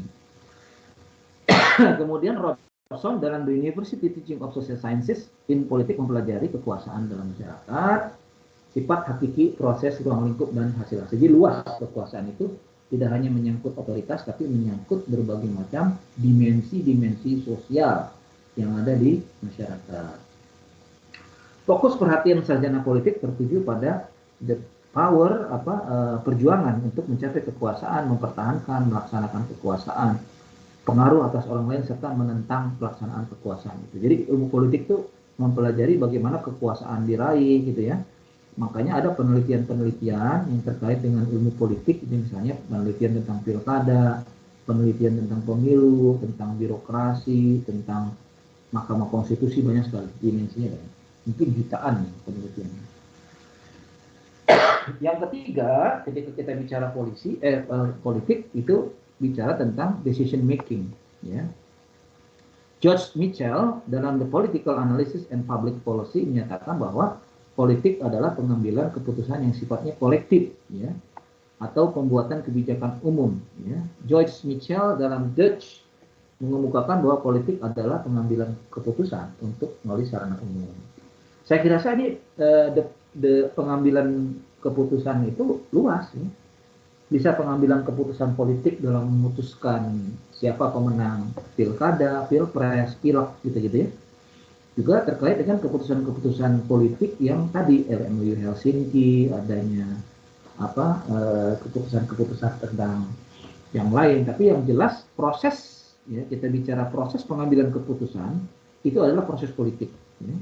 Speaker 1: Kemudian Robertson dalam The University Teaching of Social Sciences in Politik mempelajari kekuasaan dalam masyarakat, sifat hakiki, proses, ruang lingkup, dan hasil-hasil. Jadi luas kekuasaan itu tidak hanya menyangkut otoritas, tapi menyangkut berbagai macam dimensi-dimensi sosial yang ada di masyarakat. Fokus perhatian sarjana politik tertuju pada the power, perjuangan untuk mencapai kekuasaan, mempertahankan, melaksanakan kekuasaan, pengaruh atas orang lain, serta menentang pelaksanaan kekuasaan itu. Jadi ilmu politik itu mempelajari bagaimana kekuasaan diraih gitu ya. Makanya ada penelitian-penelitian yang terkait dengan ilmu politik, ini misalnya penelitian tentang pilkada, penelitian tentang pemilu, tentang birokrasi, tentang Mahkamah Konstitusi, banyak sekali dimensinya. Mungkin jutaan penelitiannya. Yang ketiga, ketika kita bicara politik itu bicara tentang decision making. Ya. George Mitchell dalam The Political Analysis and Public Policy menyatakan bahwa politik adalah pengambilan keputusan yang sifatnya kolektif, ya, atau pembuatan kebijakan umum. Ya. George Mitchell dalam Dutch mengemukakan bahwa politik adalah pengambilan keputusan untuk melalui sarana umum. Saya kira ini pengambilan keputusan itu luas, ya. Bisa pengambilan keputusan politik dalam memutuskan siapa pemenang pilkada, pilpres, pilek, gitu-gitu ya. Juga terkait dengan keputusan-keputusan politik yang tadi RMU Helsinki, adanya keputusan-keputusan tentang yang lain. Tapi yang jelas proses, ya, kita bicara proses pengambilan keputusan itu adalah proses politik. Ya.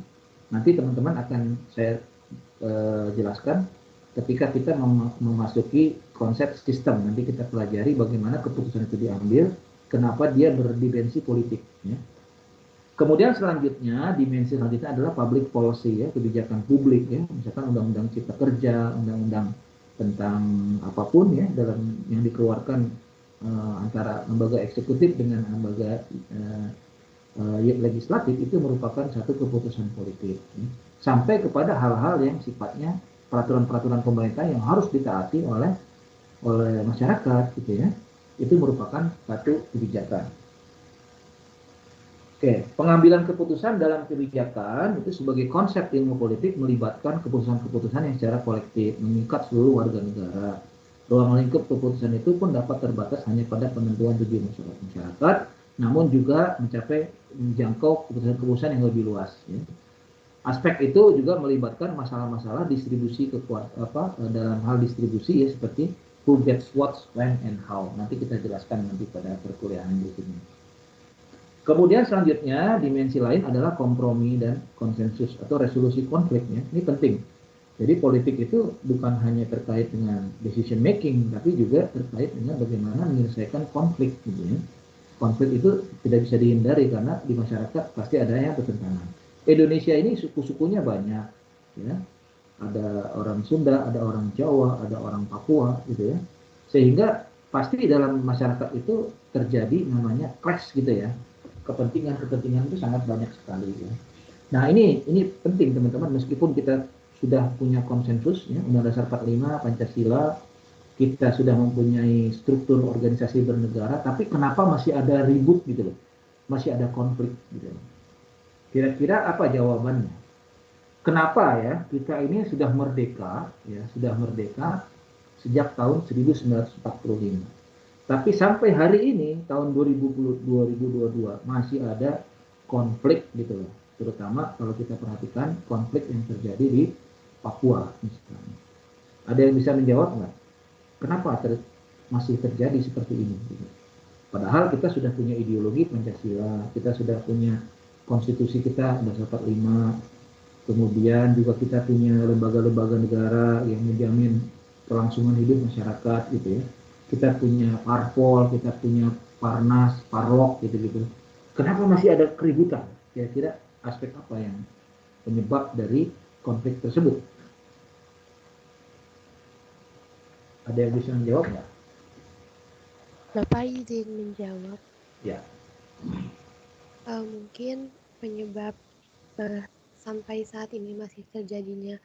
Speaker 1: Nanti teman-teman akan saya jelaskan ketika kita memasuki konsep sistem. Nanti kita pelajari bagaimana keputusan itu diambil, kenapa dia berdimensi politik. Ya. Kemudian selanjutnya, dimensi selanjutnya adalah public policy, ya, kebijakan publik, ya, misalkan undang-undang cipta kerja, undang-undang tentang apapun, ya, dalam yang dikeluarkan antara lembaga eksekutif dengan lembaga legislatif, itu merupakan satu keputusan politik, ya. Sampai kepada hal-hal yang sifatnya peraturan-peraturan pemerintah yang harus ditaati oleh masyarakat, gitu ya. Itu merupakan satu kebijakan. Oke, pengambilan keputusan dalam kebijakan itu sebagai konsep ilmu politik melibatkan keputusan-keputusan yang secara kolektif mengikat seluruh warga negara. Ruang lingkup keputusan itu pun dapat terbatas hanya pada penentuan tujuan masyarakat, namun juga menjangkau keputusan-keputusan yang lebih luas. Ya. Aspek itu juga melibatkan masalah-masalah distribusi dalam hal distribusi ya, seperti who gets what, when, and how. Nanti kita jelaskan nanti pada perkuliahan berikutnya. Kemudian selanjutnya dimensi lain adalah kompromi dan konsensus atau resolusi konfliknya. Ini penting. Jadi politik itu bukan hanya terkait dengan decision making, tapi juga terkait dengan bagaimana menyelesaikan konflik. Gitu ya. Konflik itu tidak bisa dihindari karena di masyarakat pasti ada yang bertentangan. Indonesia ini suku-sukunya banyak, ya. Ada orang Sunda, ada orang Jawa, ada orang Papua, gitu ya. Sehingga pasti dalam masyarakat itu terjadi namanya clash, gitu ya. Kepentingan-kepentingan itu sangat banyak sekali, ya. Nah ini penting teman-teman, meskipun kita sudah punya konsensus, ya, Undang-Undang Dasar 45, Pancasila, kita sudah mempunyai struktur organisasi bernegara, tapi kenapa masih ada ribut gitu loh, masih ada konflik gitu loh. Kira-kira apa jawabannya? Kenapa ya kita ini sudah merdeka, ya sudah merdeka sejak tahun 1945. Tapi sampai hari ini tahun 2022 masih ada konflik gitu loh. Terutama kalau kita perhatikan konflik yang terjadi di Papua misalnya. Ada yang bisa menjawab nggak? Kenapa masih terjadi seperti ini? Gitu. Padahal kita sudah punya ideologi Pancasila, kita sudah punya konstitusi kita Dasar 45, kemudian juga kita punya lembaga-lembaga negara yang menjamin kelangsungan hidup masyarakat gitu ya. Kita punya parpol, kita punya parnas, parlok gitu-gitu. Kenapa masih ada keributan? Kira-kira aspek apa yang penyebab dari konflik tersebut? Ada yang bisa menjawab nggak?
Speaker 4: Bapak izin menjawab.
Speaker 1: Ya.
Speaker 4: Mungkin penyebab sampai saat ini masih terjadinya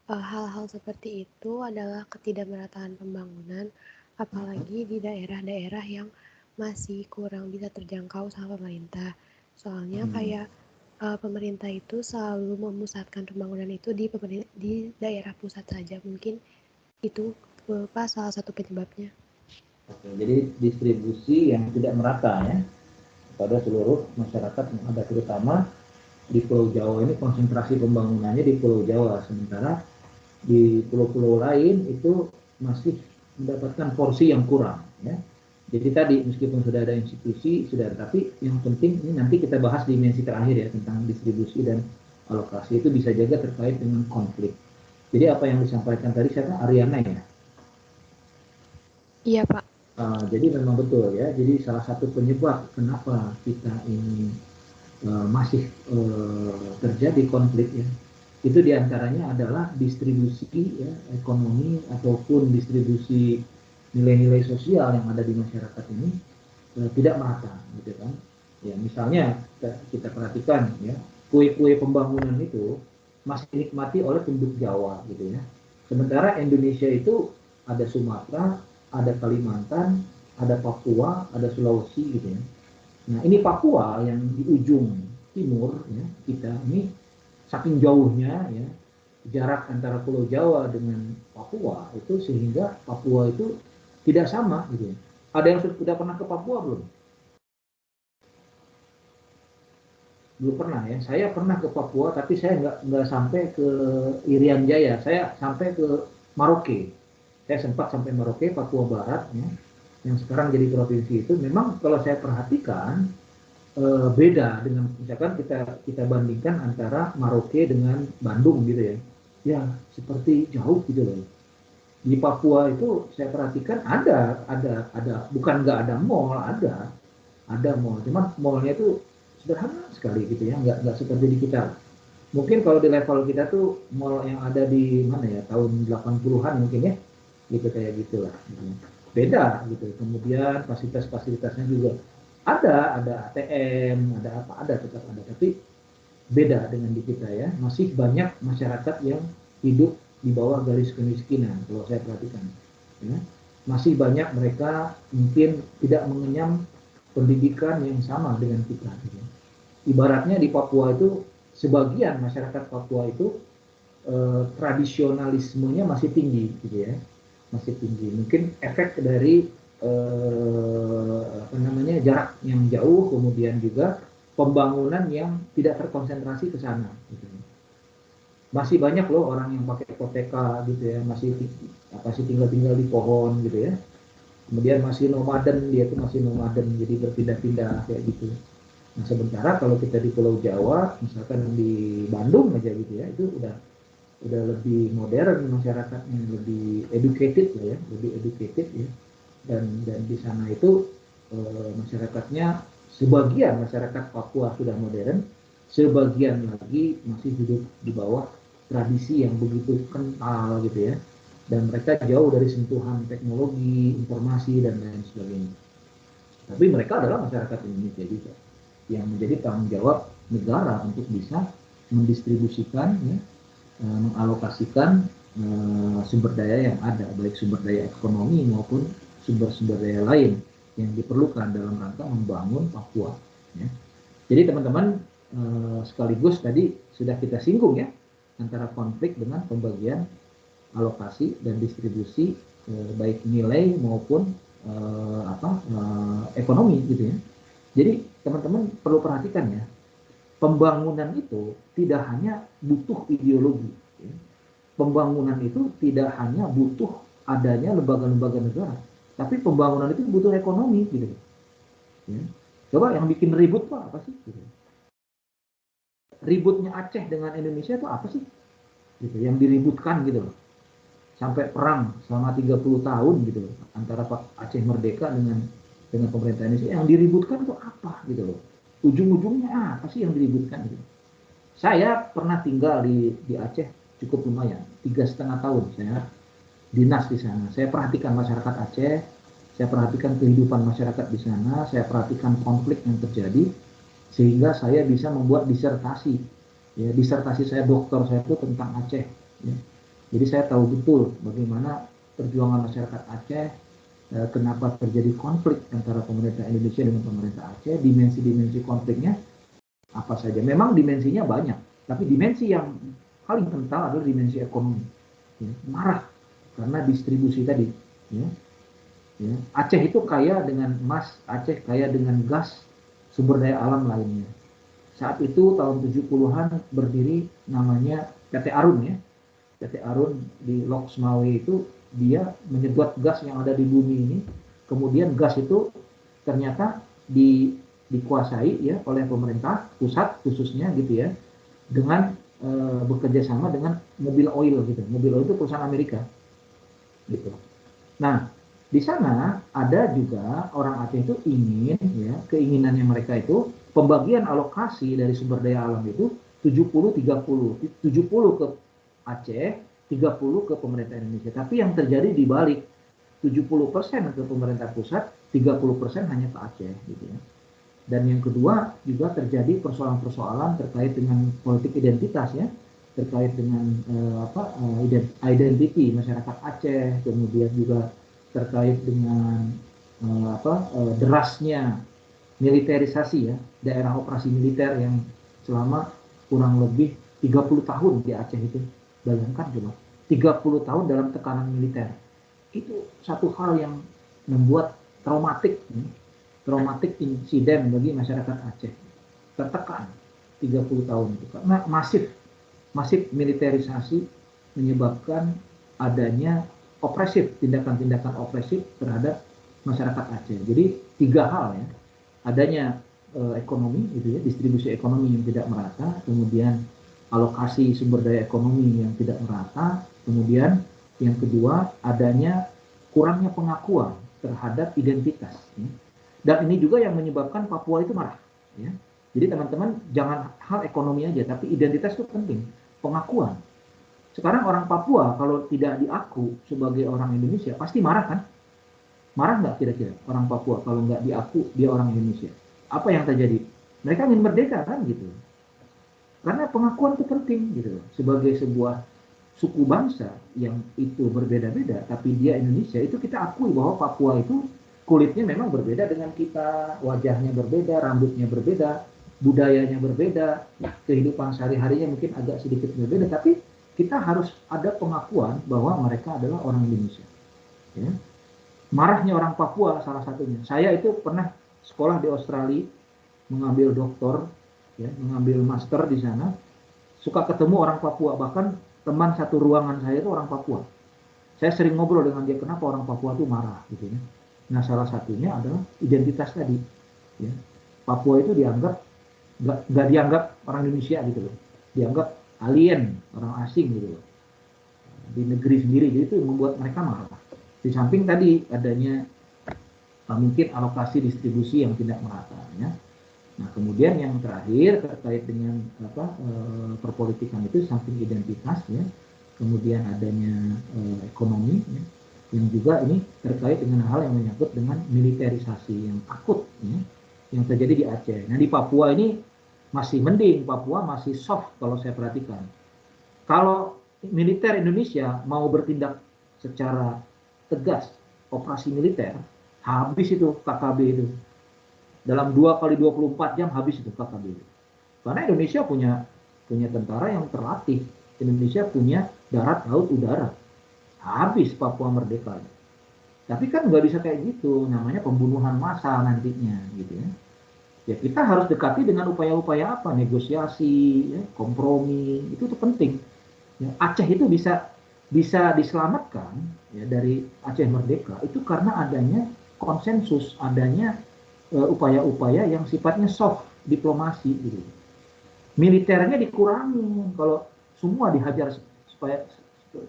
Speaker 4: hal-hal seperti itu adalah ketidakmerataan pembangunan, apalagi di daerah-daerah yang masih kurang bisa terjangkau sama pemerintah. Soalnya kayak pemerintah itu selalu memusatkan pembangunan itu di daerah pusat saja. Mungkin itu Pak salah satu penyebabnya.
Speaker 1: Oke, jadi distribusi yang tidak merata ya pada seluruh masyarakat yang ada, terutama di Pulau Jawa ini konsentrasi pembangunannya di Pulau Jawa, sementara di pulau-pulau lain itu masih mendapatkan porsi yang kurang ya. Jadi tadi meskipun sudah ada institusi, tapi yang penting ini nanti kita bahas dimensi terakhir ya tentang distribusi dan alokasi, itu bisa juga terkait dengan konflik. Jadi apa yang disampaikan tadi siapa? Ariana ya?
Speaker 4: Iya Pak.
Speaker 1: Jadi memang betul ya. Jadi salah satu penyebab kenapa kita ini masih terjadi konflik ya, itu diantaranya adalah distribusi ya, ekonomi ataupun distribusi nilai-nilai sosial yang ada di masyarakat ini tidak merata, gitu kan? Ya misalnya kita perhatikan ya, kue-kue pembangunan itu masih dinikmati oleh penduduk Jawa, gitu ya. Sementara Indonesia itu ada Sumatera, ada Kalimantan, ada Papua, ada Sulawesi, gitu ya. Nah ini Papua yang di ujung timur ya, kita ini saking jauhnya ya jarak antara Pulau Jawa dengan Papua itu, sehingga Papua itu tidak sama gitu ya. Ada yang sudah pernah ke Papua belum? Belum pernah ya. Saya pernah ke Papua tapi saya nggak sampai ke Irian Jaya. Saya sampai ke Merauke. Saya sempat sampai Merauke, Papua Barat ya, yang sekarang jadi provinsi itu. Memang kalau saya perhatikan beda dengan misalkan kita bandingkan antara Merauke dengan Bandung gitu ya. Ya seperti jauh gitu loh. Di Papua itu saya perhatikan ada bukan nggak ada mall, ada mall, cuman mallnya itu sederhana sekali gitu ya, nggak seperti di kita. Mungkin kalau di level kita tuh mall yang ada di mana ya, tahun 80-an mungkin ya, gitu kayak gitulah. Beda gitu. Kemudian fasilitas-fasilitasnya juga ada ATM, tetap ada, tapi beda dengan di kita ya. Masih banyak masyarakat yang hidup di bawah garis kemiskinan kalau saya perhatikan ya. Masih banyak mereka mungkin tidak mengenyam pendidikan yang sama dengan kita ya. Ibaratnya di Papua itu sebagian masyarakat Papua itu tradisionalismenya masih tinggi gitu ya. masih tinggi. Mungkin efek dari jarak yang jauh, kemudian juga pembangunan yang tidak terkonsentrasi ke sana. Gitu. Masih banyak loh orang yang pakai hipoteka gitu ya, masih tinggal di pohon gitu ya. Kemudian masih nomaden, dia tuh masih nomaden, jadi berpindah-pindah kayak gitu. Nah sementara kalau kita di Pulau Jawa, misalkan di Bandung aja gitu ya, itu udah lebih modern masyarakatnya, lebih educated lah ya, lebih educated ya. Dan di sana itu masyarakatnya, sebagian masyarakat Papua sudah modern, sebagian lagi masih hidup di bawah tradisi yang begitu kental gitu ya. Dan mereka jauh dari sentuhan teknologi, informasi, dan lain sebagainya. Tapi mereka adalah masyarakat Indonesia juga, yang menjadi tanggung jawab negara untuk bisa mendistribusikan, ya, mengalokasikan sumber daya yang ada, baik sumber daya ekonomi maupun sumber-sumber daya lain yang diperlukan dalam rangka membangun Papua. Ya. Jadi teman-teman, sekaligus tadi sudah kita singgung ya, antara konflik dengan pembagian alokasi dan distribusi baik nilai maupun ekonomi gitu ya. Jadi teman-teman perlu perhatikan ya, pembangunan itu tidak hanya butuh ideologi. Ya. Pembangunan itu tidak hanya butuh adanya lembaga-lembaga negara, tapi pembangunan itu butuh ekonomi gitu. Ya. Coba yang bikin ribut tuh apa sih? Gitu. Ributnya Aceh dengan Indonesia itu apa sih? Gitu, yang diributkan gitu loh. Sampai perang selama 30 tahun gitu loh, antara Aceh merdeka dengan pemerintah Indonesia. Yang diributkan itu apa gitu loh. Ujung-ujungnya apa sih yang diributkan gitu. Saya pernah tinggal di Aceh cukup lumayan, 3,5 tahun saya dinas di sana. Saya perhatikan masyarakat Aceh, saya perhatikan kehidupan masyarakat di sana, saya perhatikan konflik yang terjadi, sehingga saya bisa membuat disertasi. Ya, disertasi saya dokter saya itu tentang Aceh. Ya. Jadi saya tahu betul bagaimana perjuangan masyarakat Aceh, kenapa terjadi konflik antara pemerintah Indonesia dengan pemerintah Aceh, dimensi-dimensi konfliknya apa saja. Memang dimensinya banyak, tapi dimensi yang paling kental adalah dimensi ekonomi. Ya, marah karena distribusi tadi. Ya. Ya. Aceh itu kaya dengan emas, Aceh kaya dengan gas, sumber daya alam lainnya. Saat itu tahun 70-an berdiri namanya PT Arun ya. PT Arun di Lok Sumawe itu dia menyedot gas yang ada di bumi ini, kemudian gas itu ternyata dikuasai ya oleh pemerintah pusat khususnya gitu ya, dengan bekerja sama dengan Mobil Oil gitu. Mobil Oil itu perusahaan Amerika gitu. Nah di sana ada juga orang Aceh itu ingin ya, keinginannya mereka itu pembagian alokasi dari sumber daya alam itu 70-30, 70 ke Aceh, 30 ke pemerintah Indonesia. Tapi yang terjadi dibalik, 70% ke pemerintah pusat, 30% hanya ke Aceh gitu ya. Dan yang kedua juga terjadi persoalan-persoalan terkait dengan politik identitas ya, terkait dengan identiti masyarakat Aceh, kemudian juga terkait dengan derasnya militerisasi ya, daerah operasi militer yang selama kurang lebih 30 tahun di Aceh itu. Bayangkan coba, 30 tahun dalam tekanan militer. Itu satu hal yang membuat traumatik insiden bagi masyarakat Aceh. Tertekan 30 tahun itu. Karena masif militerisasi menyebabkan adanya tindakan-tindakan opresif terhadap masyarakat Aceh. Jadi 3 hal ya. Adanya ekonomi gitu ya, distribusi ekonomi yang tidak merata, kemudian alokasi sumber daya ekonomi yang tidak merata, kemudian yang kedua adanya kurangnya pengakuan terhadap identitas. Ya. Dan ini juga yang menyebabkan Papua itu marah. Ya. Jadi teman-teman jangan hal ekonomi aja, tapi identitas itu penting, pengakuan. Sekarang orang Papua kalau tidak diaku sebagai orang Indonesia pasti marah kan? Marah nggak kira-kira orang Papua kalau nggak diaku dia orang Indonesia? Apa yang terjadi? Mereka ingin merdeka kan gitu. Karena pengakuan itu penting gitu. Sebagai sebuah suku bangsa yang itu berbeda-beda, tapi dia Indonesia, itu kita akui bahwa Papua itu kulitnya memang berbeda dengan kita, wajahnya berbeda, rambutnya berbeda, budayanya berbeda, kehidupan sehari-harinya mungkin agak sedikit berbeda, tapi kita harus ada pengakuan bahwa mereka adalah orang Indonesia. Ya. Marahnya orang Papua salah satunya. Saya itu pernah sekolah di Australia, mengambil doktor, ya, mengambil master di sana, suka ketemu orang Papua, bahkan teman satu ruangan saya itu orang Papua. Saya sering ngobrol dengan dia, kenapa orang Papua itu marah gitu ya. Nah, salah satunya adalah identitas tadi. Ya. Papua itu dianggap nggak dianggap orang Indonesia gitu loh, dianggap alien, orang asing gitu loh di negeri sendiri. Jadi itu membuat mereka marah. Di samping tadi adanya mungkin alokasi distribusi yang tidak merata. Ya. Nah, kemudian yang terakhir terkait dengan perpolitikan itu samping identitas ya, kemudian adanya ekonomi ya, yang juga ini terkait dengan hal yang menyangkut dengan militerisasi yang akut ya, yang terjadi di Aceh. Nah, di Papua ini masih mending, Papua masih soft kalau saya perhatikan. Kalau militer Indonesia mau bertindak secara tegas, operasi militer, habis itu KKB itu. Dalam 2 kali 24 jam habis itu KKB itu. Karena Indonesia punya tentara yang terlatih. Indonesia punya darat, laut, udara. Habis Papua merdeka. Tapi kan nggak bisa kayak gitu, namanya pembunuhan massal nantinya gitu ya. Ya kita harus dekati dengan upaya-upaya apa, negosiasi, ya, kompromi, itu tuh penting. Ya, Aceh itu bisa diselamatkan ya, dari Aceh merdeka itu karena adanya konsensus, adanya upaya-upaya yang sifatnya soft diplomasi gitu. Militernya dikurangi, kalau semua dihajar supaya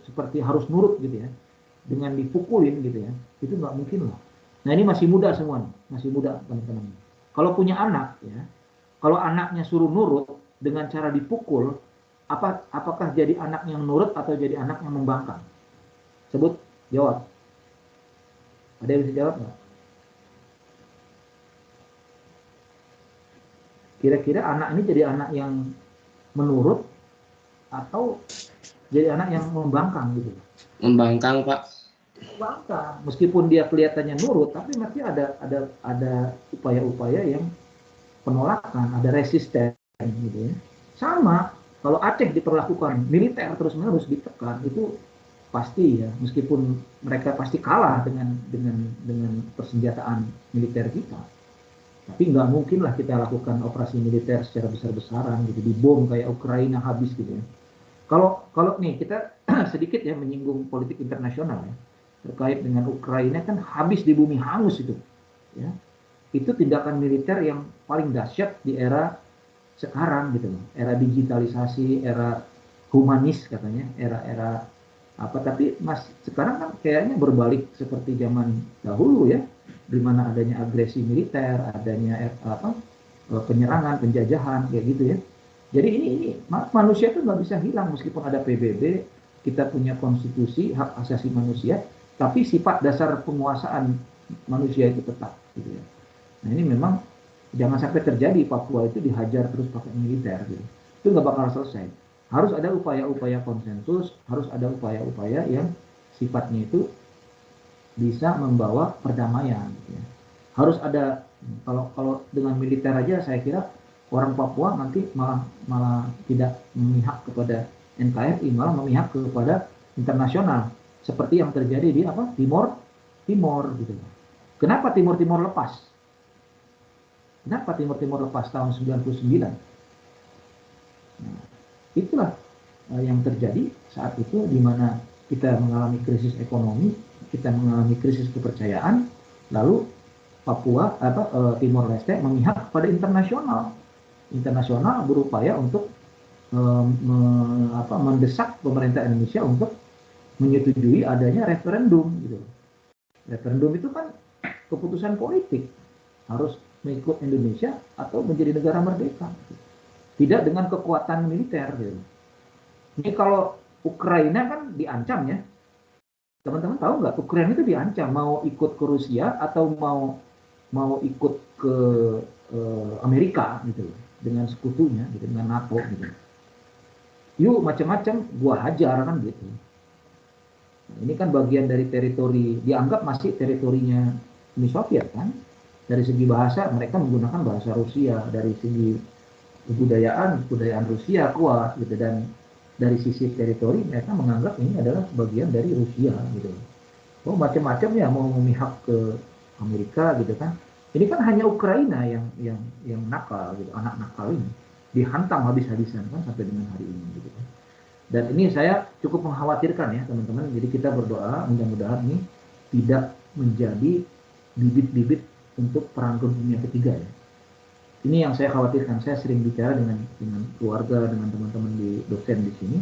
Speaker 1: seperti harus nurut gitu ya, dengan dipukulin gitu ya, itu nggak mungkin lah. Nah ini masih muda semua nih, masih muda teman-teman. Kalau punya anak ya, kalau anaknya suruh nurut dengan cara dipukul, apakah jadi anak yang nurut atau jadi anak yang membangkang? Sebut, jawab. Ada yang bisa jawab nggak? Kira-kira anak ini jadi anak yang menurut atau jadi anak yang membangkang gitu?
Speaker 8: Membangkang, Pak.
Speaker 1: Membangkang. Meskipun dia kelihatannya nurut, tapi masih ada upaya-upaya yang penolakan, ada resisten gitu ya. Sama kalau Aceh diperlakukan militer terus-menerus ditekan, itu pasti ya, meskipun mereka pasti kalah dengan persenjataan militer kita. Tapi nggak mungkin lah kita lakukan operasi militer secara besar-besaran gitu, dibom kayak Ukraina habis gitu ya. Kalau nih kita sedikit ya menyinggung politik internasional ya, terkait dengan Ukraina kan habis di bumi hangus itu, ya. Itu tindakan militer yang paling dahsyat di era sekarang gitu loh, era digitalisasi, era humanis katanya, era apa, tapi sekarang kan kayaknya berbalik seperti zaman dahulu ya, di mana adanya agresi militer, adanya penyerangan, penjajahan kayak gitu ya. Jadi ini manusia itu nggak bisa hilang meskipun ada PBB, kita punya konstitusi, hak asasi manusia, tapi sifat dasar penguasaan manusia itu tetap gitu ya. Nah ini memang jangan sampai terjadi Papua itu dihajar terus pakai militer gitu. Itu nggak bakal selesai. Harus ada upaya-upaya konsensus, harus ada upaya-upaya yang sifatnya itu bisa membawa perdamaian. Gitu ya. Harus ada, kalau dengan militer aja saya kira orang Papua nanti malah tidak memihak kepada NKRI, malah memihak kepada internasional seperti yang terjadi di Timor gitu. Kenapa Timor lepas? Kenapa Timor lepas tahun 99? Nah, itulah yang terjadi saat itu, di mana kita mengalami krisis ekonomi, kita mengalami krisis kepercayaan, lalu Timor Leste memihak pada internasional berupaya untuk mendesak pemerintah Indonesia untuk menyetujui adanya referendum gitu. Referendum itu kan keputusan politik, harus mengikut Indonesia atau menjadi negara merdeka, tidak dengan kekuatan militer gitu. Ini kalau Ukraina kan diancam ya, teman-teman tahu nggak, Ukraina itu diancam mau ikut ke Rusia atau mau ikut ke Amerika gitu, dengan sekutunya gitu, dengan NATO gitu. Yuk macam-macam gua hajar kan gitu. Nah, ini kan bagian dari teritori, dianggap masih teritorinya Uni Soviet kan. Dari segi bahasa mereka menggunakan bahasa Rusia, dari segi kebudayaan Rusia kuat gitu, dan dari sisi teritori mereka menganggap ini adalah bagian dari Rusia gitu. Oh macam-macam ya, mau memihak ke Amerika gitu kan. Ini kan hanya Ukraina yang nakal gitu, anak nakal ini dihantam habis-habisan kan sampai dengan hari ini gitu kan. Dan ini saya cukup mengkhawatirkan ya teman-teman. Jadi kita berdoa mudah-mudahan ini tidak menjadi bibit-bibit untuk perang dunia ketiga ya. Ini yang saya khawatirkan. Saya sering bicara dengan keluarga, dengan teman-teman di dosen di sini.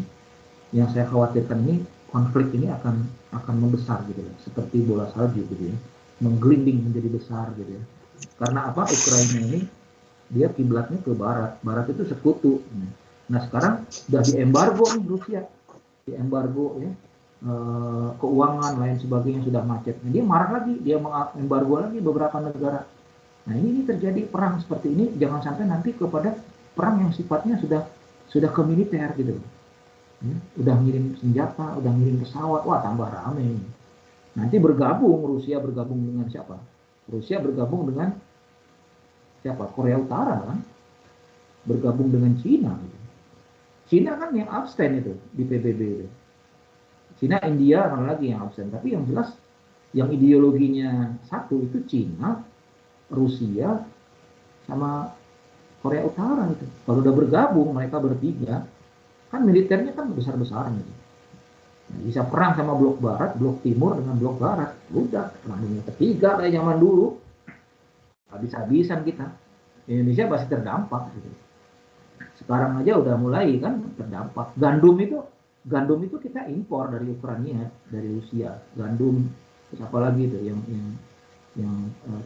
Speaker 1: Yang saya khawatirkan ini konflik ini akan membesar gitu ya, seperti bola salju gitu ya, menggelinding menjadi besar gitu ya. Karena apa? Ukraina ini dia kiblatnya ke barat. Barat itu sekutu. Nah sekarang sudah diembargo nih Rusia, diembargo ya, keuangan lain sebagainya sudah macet. Nah, dia marah lagi, dia mengembargo lagi beberapa negara. Nah ini terjadi perang seperti ini, jangan sampai nanti kepada perang yang sifatnya sudah ke militer gitu. Ya, udah ngirim senjata, udah ngirim pesawat, wah tambah rame. Nanti Rusia bergabung dengan siapa? Rusia bergabung dengan siapa? Korea Utara kan? Bergabung dengan Cina. Gitu. Cina kan yang abstain itu di PBB itu. Cina, India, mana lagi yang absen. Tapi yang jelas, yang ideologinya satu itu Cina, Rusia, sama Korea Utara itu. Kalau udah bergabung mereka bertiga, kan militernya kan besar-besaran gitu. Nah, bisa perang sama blok barat, blok timur dengan blok barat. Udah, perang dunia ketiga kayak zaman dulu. Habis-habisan kita. Indonesia pasti terdampak gitu. Sekarang aja udah mulai kan terdampak. Gandum itu kita impor dari Ukraina, dari Rusia. Gandum, terus apa lagi itu yang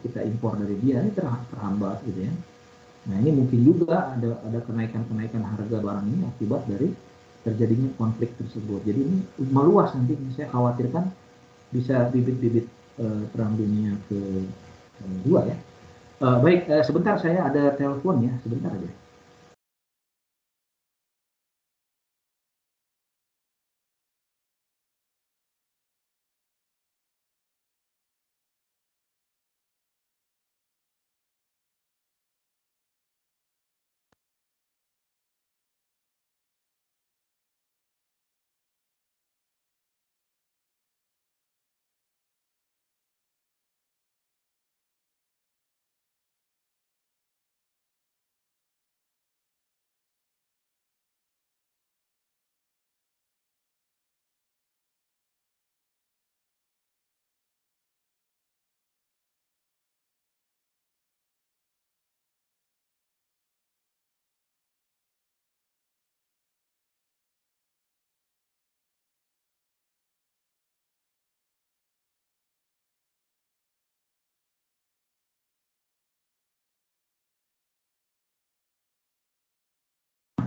Speaker 1: kita impor dari dia ini terhambat gitu ya. Nah ini mungkin juga ada kenaikan harga barang ini akibat dari terjadinya konflik tersebut. Jadi ini meluas nanti, saya khawatirkan bisa bibit-bibit perang dunia kedua ya. Baik, sebentar saya ada telepon ya, sebentar aja.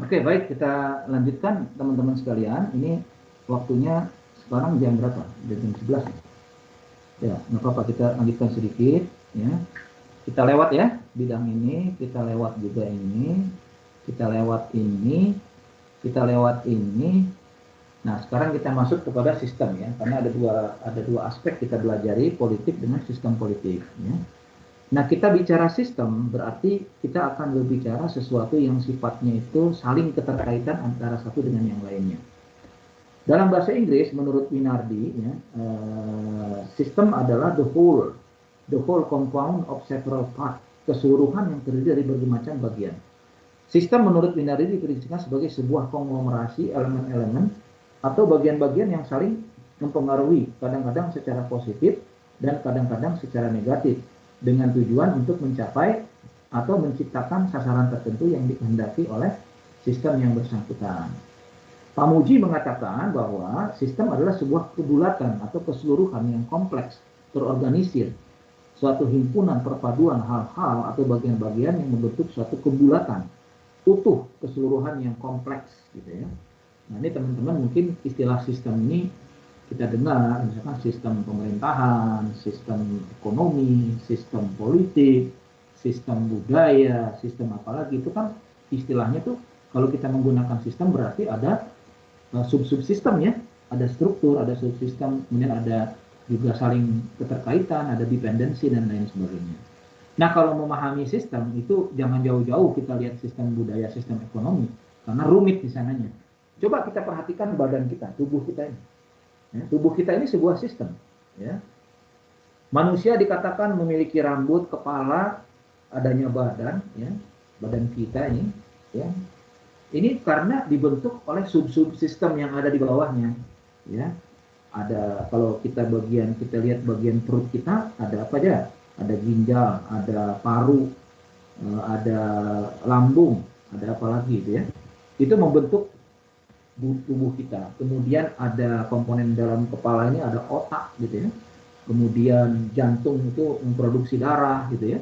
Speaker 1: Oke, baik, kita lanjutkan teman-teman sekalian. Ini waktunya sekarang jam berapa? Jam 11. Ya, nggak apa-apa, kita lanjutkan sedikit ya. Kita lewat ya bidang ini, kita lewat juga ini, kita lewat ini, kita lewat ini. Nah, sekarang kita masuk kepada sistem ya, karena ada dua aspek kita belajari, politik dengan sistem politik ya. Nah, kita bicara sistem berarti kita akan berbicara sesuatu yang sifatnya itu saling keterkaitan antara satu dengan yang lainnya. Dalam bahasa Inggris, menurut Winardi, ya, sistem adalah the whole compound of several parts, keseluruhan yang terdiri dari berbagai macam bagian. Sistem menurut Winardi didefinisikan sebagai sebuah konglomerasi elemen-elemen atau bagian-bagian yang saling mempengaruhi, kadang-kadang secara positif dan kadang-kadang secara negatif, dengan tujuan untuk mencapai atau menciptakan sasaran tertentu yang dikehendaki oleh sistem yang bersangkutan. Pak Muji mengatakan bahwa sistem adalah sebuah kebulatan atau keseluruhan yang kompleks, terorganisir, suatu himpunan perpaduan hal-hal atau bagian-bagian yang membentuk suatu kebulatan, utuh, keseluruhan yang kompleks gitu ya. Nah ini teman-teman mungkin istilah sistem ini kita dengar, misalkan sistem pemerintahan, sistem ekonomi, sistem politik, sistem budaya, sistem apalagi itu kan istilahnya tuh kalau kita menggunakan sistem berarti ada sub-subsistem ya, ada struktur, ada subsistem, kemudian ada juga saling keterkaitan, ada dependensi dan lain sebagainya. Nah kalau memahami sistem itu jangan jauh-jauh kita lihat sistem budaya, sistem ekonomi, karena rumit di sananya. Coba kita perhatikan badan kita, tubuh kita ini. Ya, tubuh kita ini sebuah sistem. Ya. Manusia dikatakan memiliki rambut, kepala, adanya badan, ya, badan kita ini, ya. Ini karena dibentuk oleh sub-sub sistem yang ada di bawahnya, ya. Ada, kalau kita lihat bagian perut kita ada apa aja? Ada ginjal, ada paru, ada lambung, ada apa lagi itu ya. Itu membentuk tubuh kita. Kemudian ada komponen dalam kepala ini, ada otak gitu ya. Kemudian jantung itu memproduksi darah gitu ya.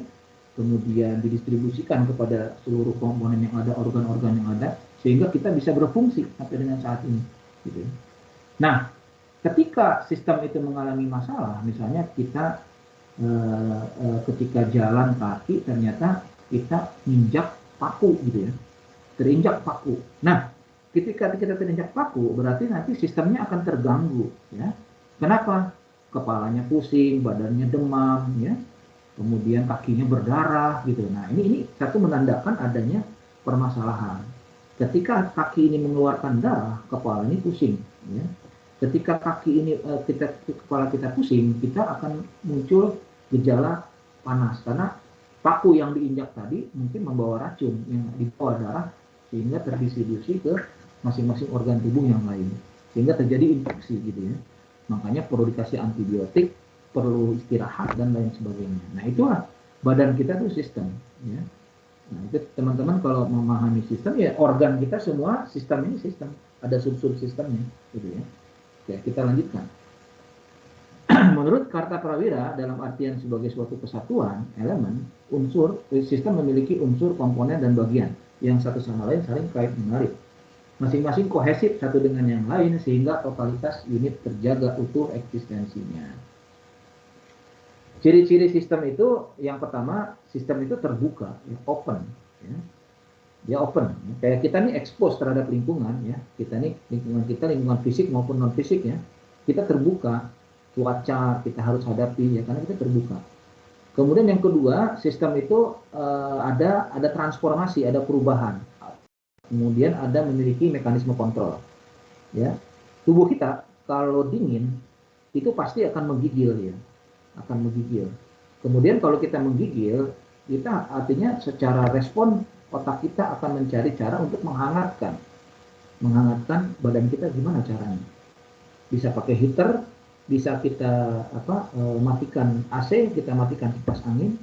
Speaker 1: Kemudian didistribusikan kepada seluruh komponen yang ada, organ-organ yang ada, sehingga kita bisa berfungsi sampai dengan saat ini gitu ya. Nah, ketika sistem itu mengalami masalah, misalnya kita ketika jalan kaki ternyata kita injak paku gitu ya, terinjak paku. Nah, ketika kita terinjak paku, berarti nanti sistemnya akan terganggu ya. Kenapa? Kepalanya pusing, badannya demam ya, kemudian kakinya berdarah gitu. Nah, ini satu menandakan adanya permasalahan. Ketika kaki ini mengeluarkan darah, kepala ini pusing ya. Ketika kaki ini kepala kita pusing, kita akan muncul gejala panas karena paku yang diinjak tadi mungkin membawa racun yang dibawa darah sehingga terdistribusi ke masing-masing organ tubuh yang lain, sehingga terjadi infeksi gitu ya. Makanya perlu dikasih antibiotik, perlu istirahat dan lain sebagainya. Nah, itulah badan kita tuh sistem ya. Nah, itu teman-teman kalau memahami sistem ya, organ kita semua sistem ini sistem, ada sub-sub sistemnya gitu ya. Oke, kita lanjutkan. Menurut Karta Prawira, dalam artian sebagai suatu kesatuan, elemen, unsur, sistem memiliki unsur, komponen, dan bagian yang satu sama lain saling kait menarik. Masing-masing kohesif satu dengan yang lain sehingga totalitas unit terjaga utuh eksistensinya. Ciri-ciri sistem itu, yang pertama, sistem itu terbuka, ya, open. Ya. Dia open. Kayak kita nih expose terhadap lingkungan, ya. Kita nih, lingkungan fisik maupun non fisik ya. Kita terbuka, cuaca kita harus hadapi ya, karena kita terbuka. Kemudian yang kedua, sistem itu ada transformasi, ada perubahan. Kemudian ada memiliki mekanisme kontrol. Ya. Tubuh kita kalau dingin itu pasti akan menggigil ya. Akan menggigil. Kemudian kalau kita menggigil, kita artinya secara respon otak kita akan mencari cara untuk menghangatkan badan kita. Gimana caranya? Bisa pakai heater, bisa kita matikan AC, kita matikan kipas angin,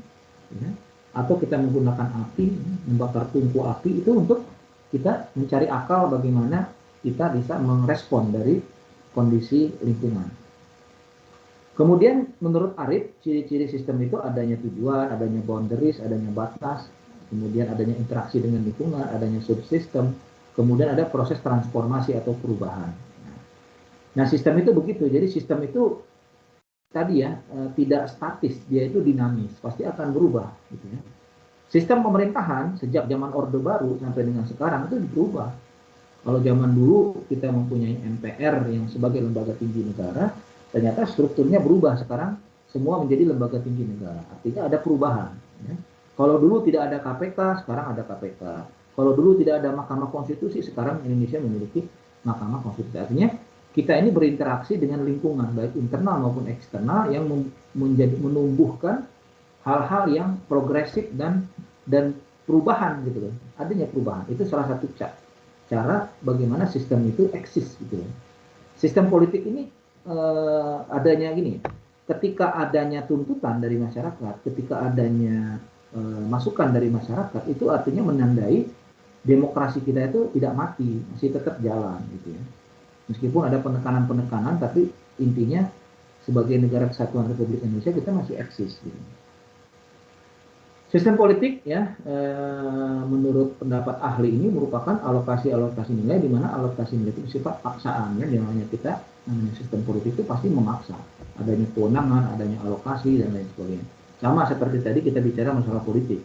Speaker 1: ya. Atau kita menggunakan api, membakar tungku api, itu untuk kita mencari akal bagaimana kita bisa merespon dari kondisi lingkungan. Kemudian menurut Arif, ciri-ciri sistem itu adanya tujuan, adanya boundaries, adanya batas, kemudian adanya interaksi dengan lingkungan, adanya subsistem, kemudian ada proses transformasi atau perubahan. Nah, sistem itu begitu. Jadi sistem itu tadi ya, tidak statis, dia itu dinamis, pasti akan berubah gitu ya. Sistem pemerintahan sejak zaman Orde Baru sampai dengan sekarang itu berubah. Kalau zaman dulu kita mempunyai MPR yang sebagai lembaga tinggi negara, ternyata strukturnya berubah, sekarang semua menjadi lembaga tinggi negara. Artinya ada perubahan ya. Kalau dulu tidak ada KPK, sekarang ada KPK. Kalau dulu tidak ada Mahkamah Konstitusi, sekarang Indonesia memiliki Mahkamah Konstitusi. Artinya kita ini berinteraksi dengan lingkungan, baik internal maupun eksternal, yang menumbuhkan hal-hal yang progresif dan perubahan gitu loh. Adanya perubahan. Itu salah satu cara bagaimana sistem itu eksis gitu loh. Sistem politik ini adanya gini, ketika adanya tuntutan dari masyarakat, ketika adanya masukan dari masyarakat, itu artinya menandai demokrasi kita itu tidak mati, masih tetap jalan gitu ya. Meskipun ada penekanan-penekanan, tapi intinya sebagai negara kesatuan Republik Indonesia kita masih eksis gitu. Sistem politik ya, menurut pendapat ahli ini merupakan alokasi-alokasi nilai, di mana alokasi nilai itu bersifat paksaan ya, namanya kita, namanya sistem politik itu pasti memaksa, adanya kewenangan, adanya alokasi dan lain sebagainya. Sama seperti tadi kita bicara masalah politik.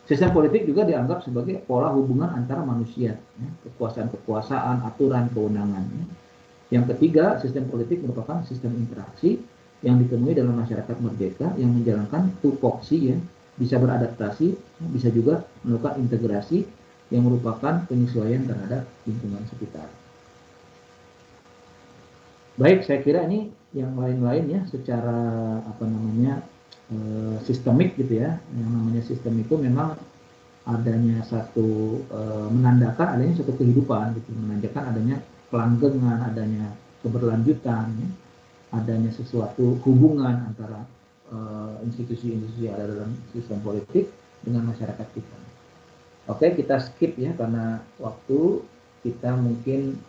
Speaker 1: Sistem politik juga dianggap sebagai pola hubungan antara manusia, ya, kekuasaan-kekuasaan, aturan, kewenangan. Ya. Yang ketiga, sistem politik merupakan sistem interaksi yang ditemui dalam masyarakat merdeka yang menjalankan tupoksi ya, bisa beradaptasi, bisa juga melakukan integrasi yang merupakan penyesuaian terhadap lingkungan sekitar. Baik, saya kira ini yang lain-lain ya secara apa namanya sistemik gitu ya. Yang namanya sistem itu memang adanya satu menandakan adanya satu kehidupan gitu, menandakan adanya kelanggengan, adanya keberlanjutan, ya, adanya sesuatu hubungan antara institusi-institusi yang ada dalam sistem politik dengan masyarakat kita. Oke, kita skip ya karena waktu, kita mungkin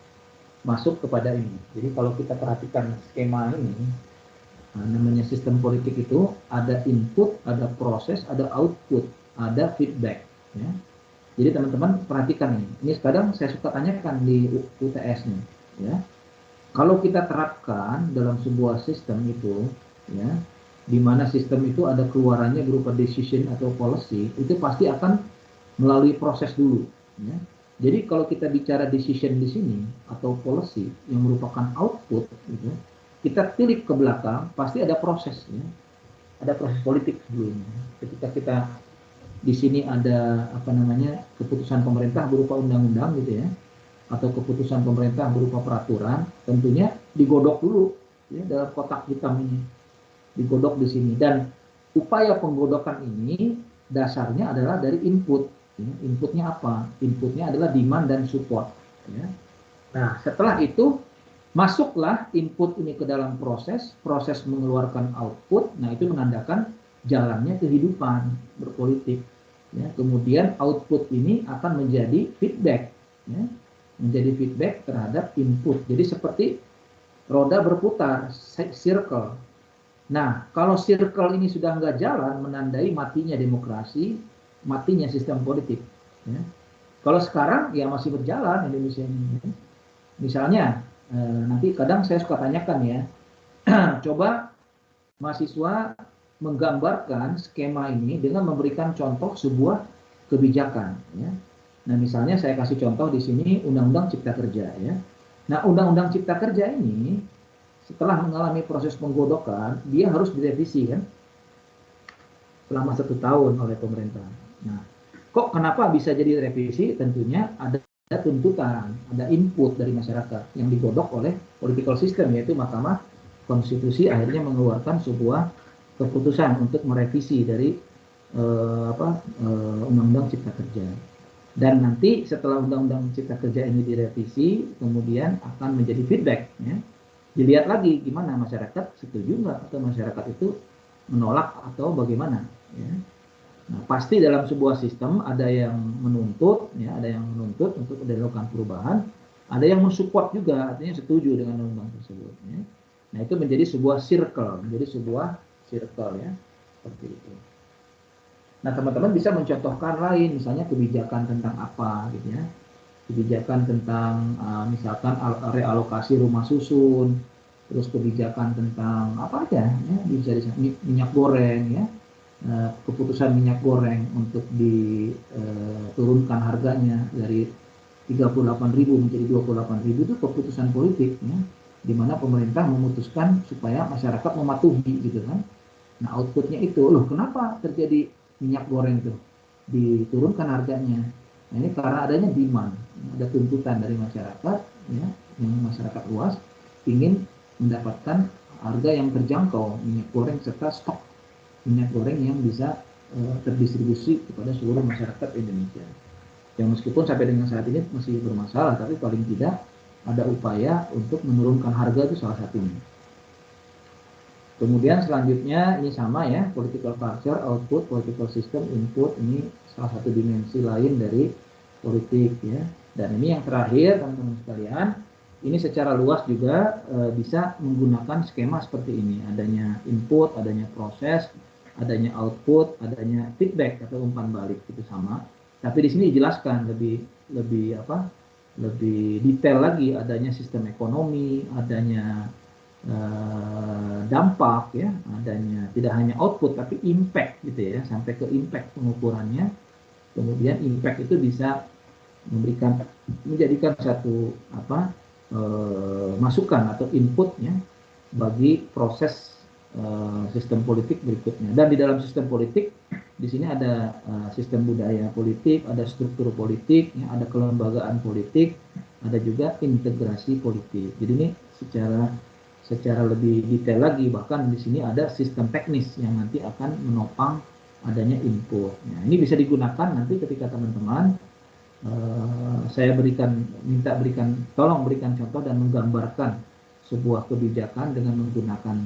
Speaker 1: masuk kepada ini. Jadi kalau kita perhatikan skema ini, namanya sistem politik itu ada input, ada proses, ada output, ada feedback. Ya. Jadi teman-teman perhatikan ini. Ini sekarang saya suka tanyakan di UTS nih. Ya. Kalau kita terapkan dalam sebuah sistem itu, ya, di mana sistem itu ada keluarannya berupa decision atau policy, itu pasti akan melalui proses dulu. Ya. Jadi kalau kita bicara decision di sini atau policy yang merupakan output, gitu, kita tilik ke belakang, pasti ada prosesnya, ada proses politik sebelumnya. Ketika kita di sini ada apa namanya keputusan pemerintah berupa undang-undang gitu ya, atau keputusan pemerintah berupa peraturan, tentunya digodok dulu ya dalam kotak hitam ini, digodok di sini. Dan upaya penggodokan ini dasarnya adalah dari input. Ya. Inputnya apa? Inputnya adalah demand dan support. Ya. Nah, setelah itu masuklah input ini ke dalam proses mengeluarkan output. Nah, itu menandakan jalannya kehidupan berpolitik. Ya. Kemudian output ini akan menjadi feedback. Ya. Menjadi feedback terhadap input. Jadi seperti roda berputar, circle. Nah, kalau circle ini sudah nggak jalan, menandai matinya demokrasi, matinya sistem politik. Ya. Kalau sekarang ya masih berjalan Indonesia ini. Ya. Misalnya, nanti kadang saya suka tanyakan ya, coba mahasiswa menggambarkan skema ini dengan memberikan contoh sebuah kebijakan. Ya. Nah, misalnya saya kasih contoh di sini Undang-Undang Cipta Kerja. Ya. Nah, Undang-Undang Cipta Kerja ini setelah mengalami proses penggodokan, dia harus direvisi kan selama 1 tahun oleh pemerintah. Nah, kok kenapa bisa jadi revisi? Tentunya ada tuntutan, ada input dari masyarakat yang digodok oleh political system, yaitu Mahkamah Konstitusi akhirnya mengeluarkan sebuah keputusan untuk merevisi dari Undang-Undang Cipta Kerja. Dan nanti setelah Undang-Undang Cipta Kerja ini direvisi, kemudian akan menjadi feedback. Ya. Dilihat lagi gimana masyarakat setuju nggak atau masyarakat itu menolak atau bagaimana. Ya. Nah, pasti dalam sebuah sistem ada yang menuntut, ya, ada yang menuntut untuk dilakukan perubahan, ada yang mensupport juga, artinya setuju dengan undang-undang tersebut. Ya. Nah, itu menjadi sebuah circle, ya, seperti itu. Nah, teman-teman bisa mencontohkan lain, misalnya kebijakan tentang apa, gitu ya, kebijakan tentang misalkan realokasi rumah susun, terus kebijakan tentang apa aja, ya, bisa minyak goreng, ya. Keputusan minyak goreng untuk diturunkan harganya dari 38.000 menjadi 28.000 itu keputusan politik, ya, di mana pemerintah memutuskan supaya masyarakat mematuhi gitu kan. Nah, outputnya itu, loh kenapa terjadi minyak goreng itu diturunkan harganya? Nah, ini karena adanya demand, ada tuntutan dari masyarakat, ya, yang masyarakat luas ingin mendapatkan harga yang terjangkau minyak goreng serta stok minyak goreng yang bisa terdistribusi kepada seluruh masyarakat Indonesia. Yang meskipun sampai dengan saat ini masih bermasalah, tapi paling tidak ada upaya untuk menurunkan harga, itu salah satunya. Kemudian selanjutnya ini sama ya, political culture, output, political system, input, ini salah satu dimensi lain dari politik ya. Dan ini yang terakhir teman-teman sekalian, ini secara luas juga bisa menggunakan skema seperti ini, adanya input, adanya proses, adanya output, adanya feedback atau umpan balik, itu sama. Tapi di sini dijelaskan lebih detail lagi, adanya sistem ekonomi, adanya dampak ya, adanya tidak hanya output tapi impact gitu ya, sampai ke impact pengukurannya. Kemudian impact itu bisa menjadikan satu masukan atau inputnya bagi proses sistem politik berikutnya. Dan di dalam sistem politik di sini ada sistem budaya politik, ada struktur politik, ya, ada kelembagaan politik, ada juga integrasi politik. Jadi ini secara secara lebih detail lagi, bahkan di sini ada sistem teknis yang nanti akan menopang adanya input. Nah, ini bisa digunakan nanti ketika teman-teman saya tolong berikan contoh dan menggambarkan sebuah kebijakan dengan menggunakan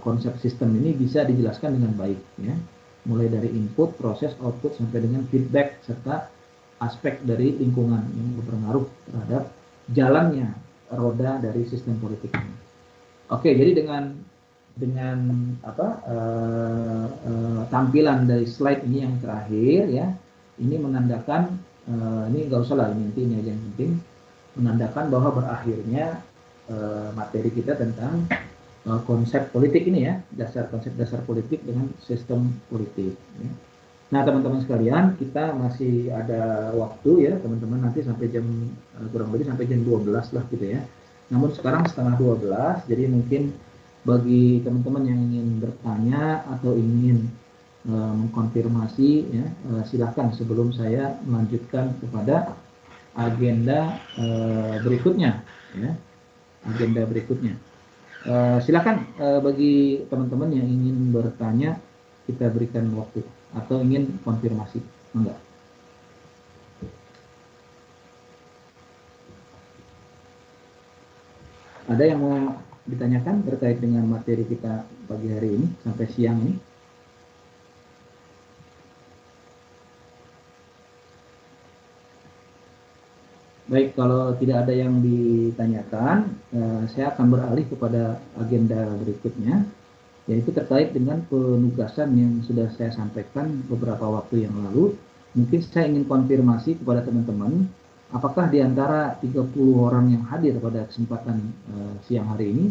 Speaker 1: konsep sistem ini bisa dijelaskan dengan baik, ya. Mulai dari input, proses, output sampai dengan feedback serta aspek dari lingkungan yang berpengaruh terhadap jalannya roda dari sistem politik ini. Oke, jadi dengan tampilan dari slide ini yang terakhir, ya, ini menandakan ini nggak usah lah, ini aja yang penting menandakan bahwa berakhirnya materi kita tentang konsep politik ini, ya, konsep dasar politik dengan sistem politik, ya. Nah, teman-teman sekalian, kita masih ada waktu, ya, teman-teman, nanti sampai jam kurang lebih sampai jam 12 lah gitu, ya. Namun sekarang setengah 12, jadi mungkin bagi teman-teman yang ingin bertanya atau ingin mengkonfirmasi, ya, silakan sebelum saya melanjutkan kepada agenda berikutnya, ya, agenda berikutnya. Silakan bagi teman-teman yang ingin bertanya, kita berikan waktu atau ingin konfirmasi, enggak? Ada yang mau ditanyakan terkait dengan materi kita pagi hari ini sampai siang ini? Baik, kalau tidak ada yang ditanyakan, saya akan beralih kepada agenda berikutnya, yaitu terkait dengan penugasan yang sudah saya sampaikan beberapa waktu yang lalu. Mungkin saya ingin konfirmasi kepada teman-teman, apakah di antara 30 orang yang hadir pada kesempatan siang hari ini,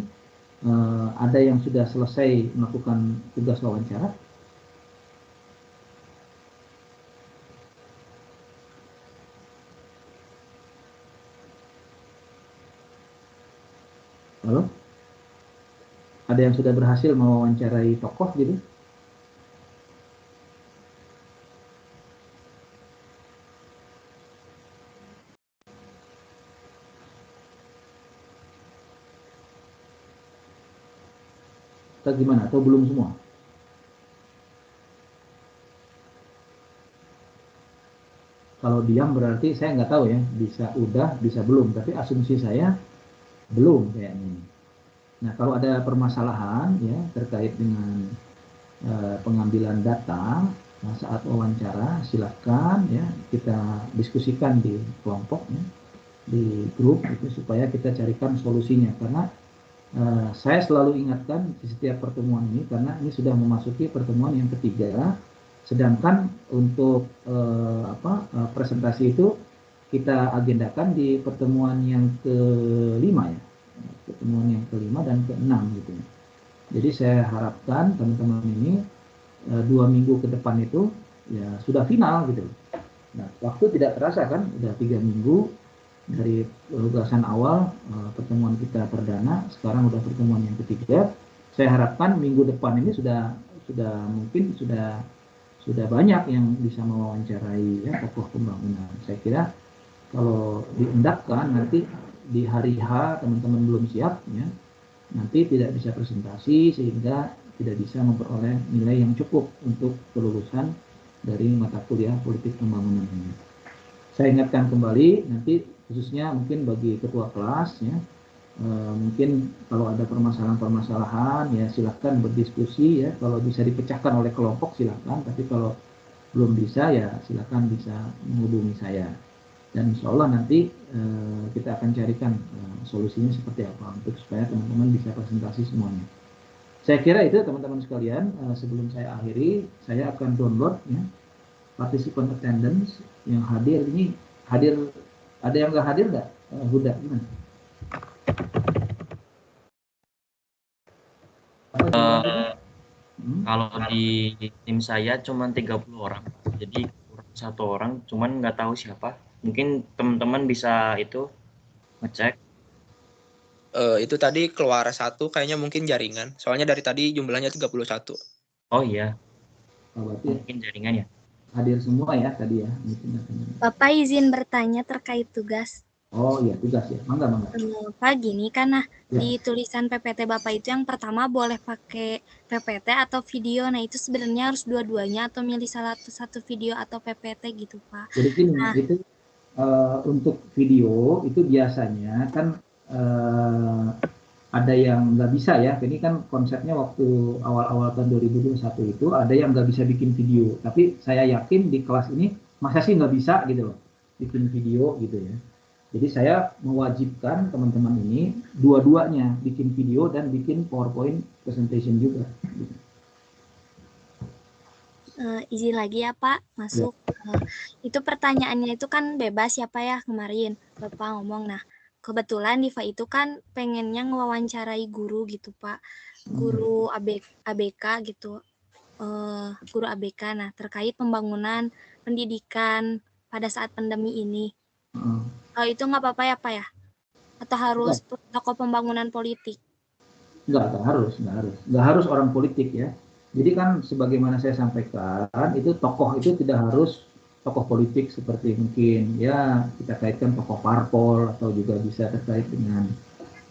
Speaker 1: ada yang sudah selesai melakukan tugas wawancara? Halo? Ada yang sudah berhasil mewawancarai tokoh gitu? Atau gimana? Atau belum semua? Kalau diam berarti saya nggak tahu, ya, bisa udah, bisa belum, tapi asumsi saya belum kayaknya. Nah, kalau ada permasalahan, ya, terkait dengan pengambilan data saat wawancara, silakan, ya, kita diskusikan di kelompok, ya, di grup itu, supaya kita carikan solusinya. Karena saya selalu ingatkan di setiap pertemuan ini, karena ini sudah memasuki pertemuan yang ketiga, sedangkan untuk presentasi itu kita agendakan di pertemuan yang kelima, ya, pertemuan yang kelima dan keenam gitu. Jadi saya harapkan teman-teman ini 2 minggu ke depan itu, ya, sudah final gitu. Nah, waktu tidak terasa kan, udah 3 minggu dari penugasan awal pertemuan kita perdana, sekarang udah pertemuan yang ketiga. Saya harapkan minggu depan ini sudah mungkin sudah banyak yang bisa mewawancarai, ya, tokoh pembangunan. Saya kira kalau diendapkan nanti di hari H teman-teman belum siap, ya, nanti tidak bisa presentasi sehingga tidak bisa memperoleh nilai yang cukup untuk kelulusan dari mata kuliah politik pembangunan ini. Saya ingatkan kembali, nanti khususnya mungkin bagi ketua kelas, ya, mungkin kalau ada permasalahan-permasalahan, ya, silakan berdiskusi, ya, kalau bisa dipecahkan oleh kelompok silakan, tapi kalau belum bisa, ya, silakan bisa menghubungi saya, dan insya Allah nanti kita akan carikan solusinya seperti apa untuk supaya teman-teman bisa presentasi semuanya. Saya kira itu teman-teman sekalian. Sebelum saya akhiri, saya akan download, ya, participant attendance yang hadir ini. Ada yang nggak hadir nggak? Huda, gimana?
Speaker 3: Kalau di tim saya cuma 30 orang, jadi kurang 1 orang, cuman nggak tahu siapa. Mungkin teman-teman bisa itu ngecek.
Speaker 8: Itu tadi keluar 1 kayaknya mungkin jaringan. Soalnya dari tadi jumlahnya 31.
Speaker 3: Oh iya.
Speaker 1: Berarti
Speaker 3: mungkin jaringan, ya.
Speaker 1: Hadir semua, ya, tadi, ya.
Speaker 2: Bapak izin bertanya terkait tugas.
Speaker 1: Oh iya, tugas ya. Mangga.
Speaker 2: Pak, gini kan, nah
Speaker 1: Ya.
Speaker 2: di tulisan PPT Bapak itu yang pertama boleh pakai PPT atau video. Nah, itu sebenarnya harus dua-duanya atau milih salah satu video atau PPT gitu, Pak.
Speaker 1: Jadi gini,
Speaker 2: Nah,
Speaker 1: itu untuk video itu biasanya kan ada yang nggak bisa ya. Ini kan konsepnya waktu awal-awal tahun 2021 itu ada yang nggak bisa bikin video. Tapi saya yakin di kelas ini masa sih nggak bisa gitu loh bikin video gitu ya. Jadi saya mewajibkan teman-teman ini dua-duanya bikin video dan bikin PowerPoint presentation juga.
Speaker 2: izin lagi ya Pak, masuk. Itu pertanyaannya itu kan bebas ya Pak ya kemarin Bapak ngomong. Nah, kebetulan Diva itu kan pengennya ngewawancarai guru gitu Pak, guru ABK gitu, guru ABK. Nah, terkait pembangunan pendidikan pada saat pandemi ini. Kalau itu nggak apa-apa ya Pak ya? Atau harus tokoh pembangunan politik?
Speaker 1: Nggak harus orang politik ya. Jadi kan sebagaimana saya sampaikan, itu tokoh itu tidak harus tokoh politik seperti mungkin ya kita kaitkan tokoh parpol atau juga bisa terkait dengan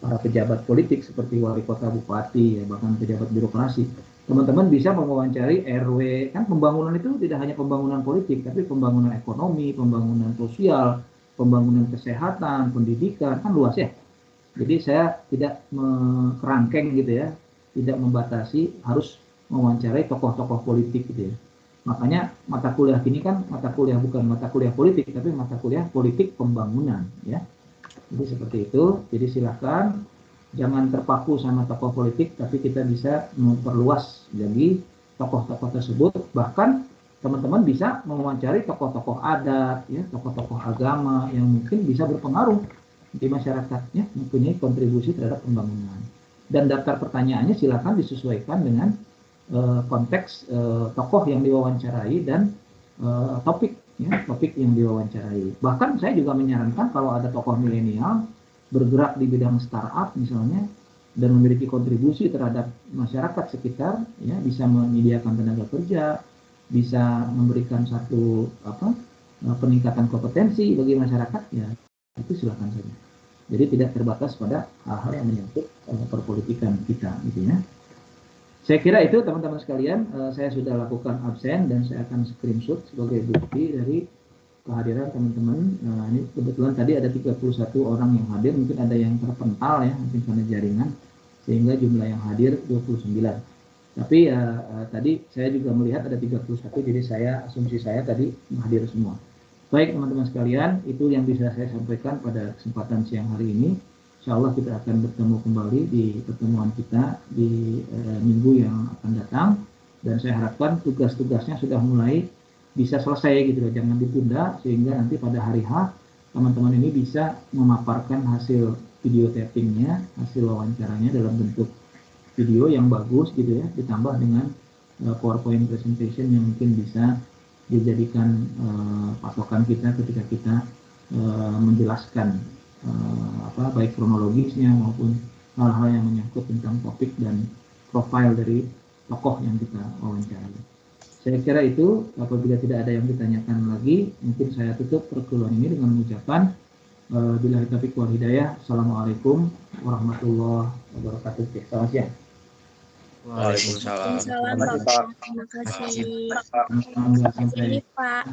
Speaker 1: para pejabat politik seperti wali kota, bupati, ya bahkan pejabat birokrasi. Teman-teman bisa mewawancari RW, kan pembangunan itu tidak hanya pembangunan politik, tapi pembangunan ekonomi, pembangunan sosial, pembangunan kesehatan, pendidikan, kan luas ya. Jadi saya tidak kerangkeng gitu ya, tidak membatasi harus mewawancarai tokoh-tokoh politik gitu ya. Makanya mata kuliah ini kan mata kuliah bukan mata kuliah politik, tapi mata kuliah politik pembangunan ya. Jadi seperti itu. Jadi silakan jangan terpaku sama tokoh politik, tapi kita bisa memperluas jadi tokoh-tokoh tersebut. Bahkan teman-teman bisa mewawancari tokoh-tokoh adat, ya, tokoh-tokoh agama yang mungkin bisa berpengaruh di masyarakatnya, mempunyai kontribusi terhadap pembangunan. Dan daftar pertanyaannya silakan disesuaikan dengan konteks tokoh yang diwawancarai dan topik yang diwawancarai. Bahkan saya juga menyarankan kalau ada tokoh milenial bergerak di bidang startup misalnya dan memiliki kontribusi terhadap masyarakat sekitar, ya bisa menyediakan tenaga kerja, bisa memberikan satu peningkatan kompetensi bagi masyarakat, ya itu silakan saja. Jadi tidak terbatas pada hal-hal yang menyangkut perpolitikan kita, gitu ya. Saya kira itu teman-teman sekalian, saya sudah lakukan absen dan saya akan screenshot sebagai bukti dari kehadiran teman-teman. Ini kebetulan tadi ada 31 orang yang hadir, mungkin ada yang terpental ya, mungkin karena jaringan, sehingga jumlah yang hadir 29. Tapi tadi saya juga melihat ada 31, jadi asumsi saya tadi hadir semua. Baik teman-teman sekalian, itu yang bisa saya sampaikan pada kesempatan siang hari ini. Insya Allah kita akan bertemu kembali di pertemuan kita di minggu yang akan datang. Dan saya harapkan tugas-tugasnya sudah mulai bisa selesai gitu loh, jangan ditunda sehingga nanti pada hari H teman-teman ini bisa memaparkan hasil video tappingnya, hasil wawancaranya dalam bentuk video yang bagus gitu ya, ditambah dengan PowerPoint presentation yang mungkin bisa dijadikan patokan kita ketika kita menjelaskan baik kronologisnya maupun hal-hal yang menyangkut tentang topik dan profil dari tokoh yang kita wawancarai. Saya kira itu, apabila tidak ada yang ditanyakan lagi, mungkin saya tutup perkuliahan ini dengan mengucapkan billahi taufiq wal hidayah. Assalamualaikum warahmatullahi wabarakatuh. Selamat siang.
Speaker 8: Waalaikumsalam.
Speaker 2: Terima kasih. Terima kasih Pak.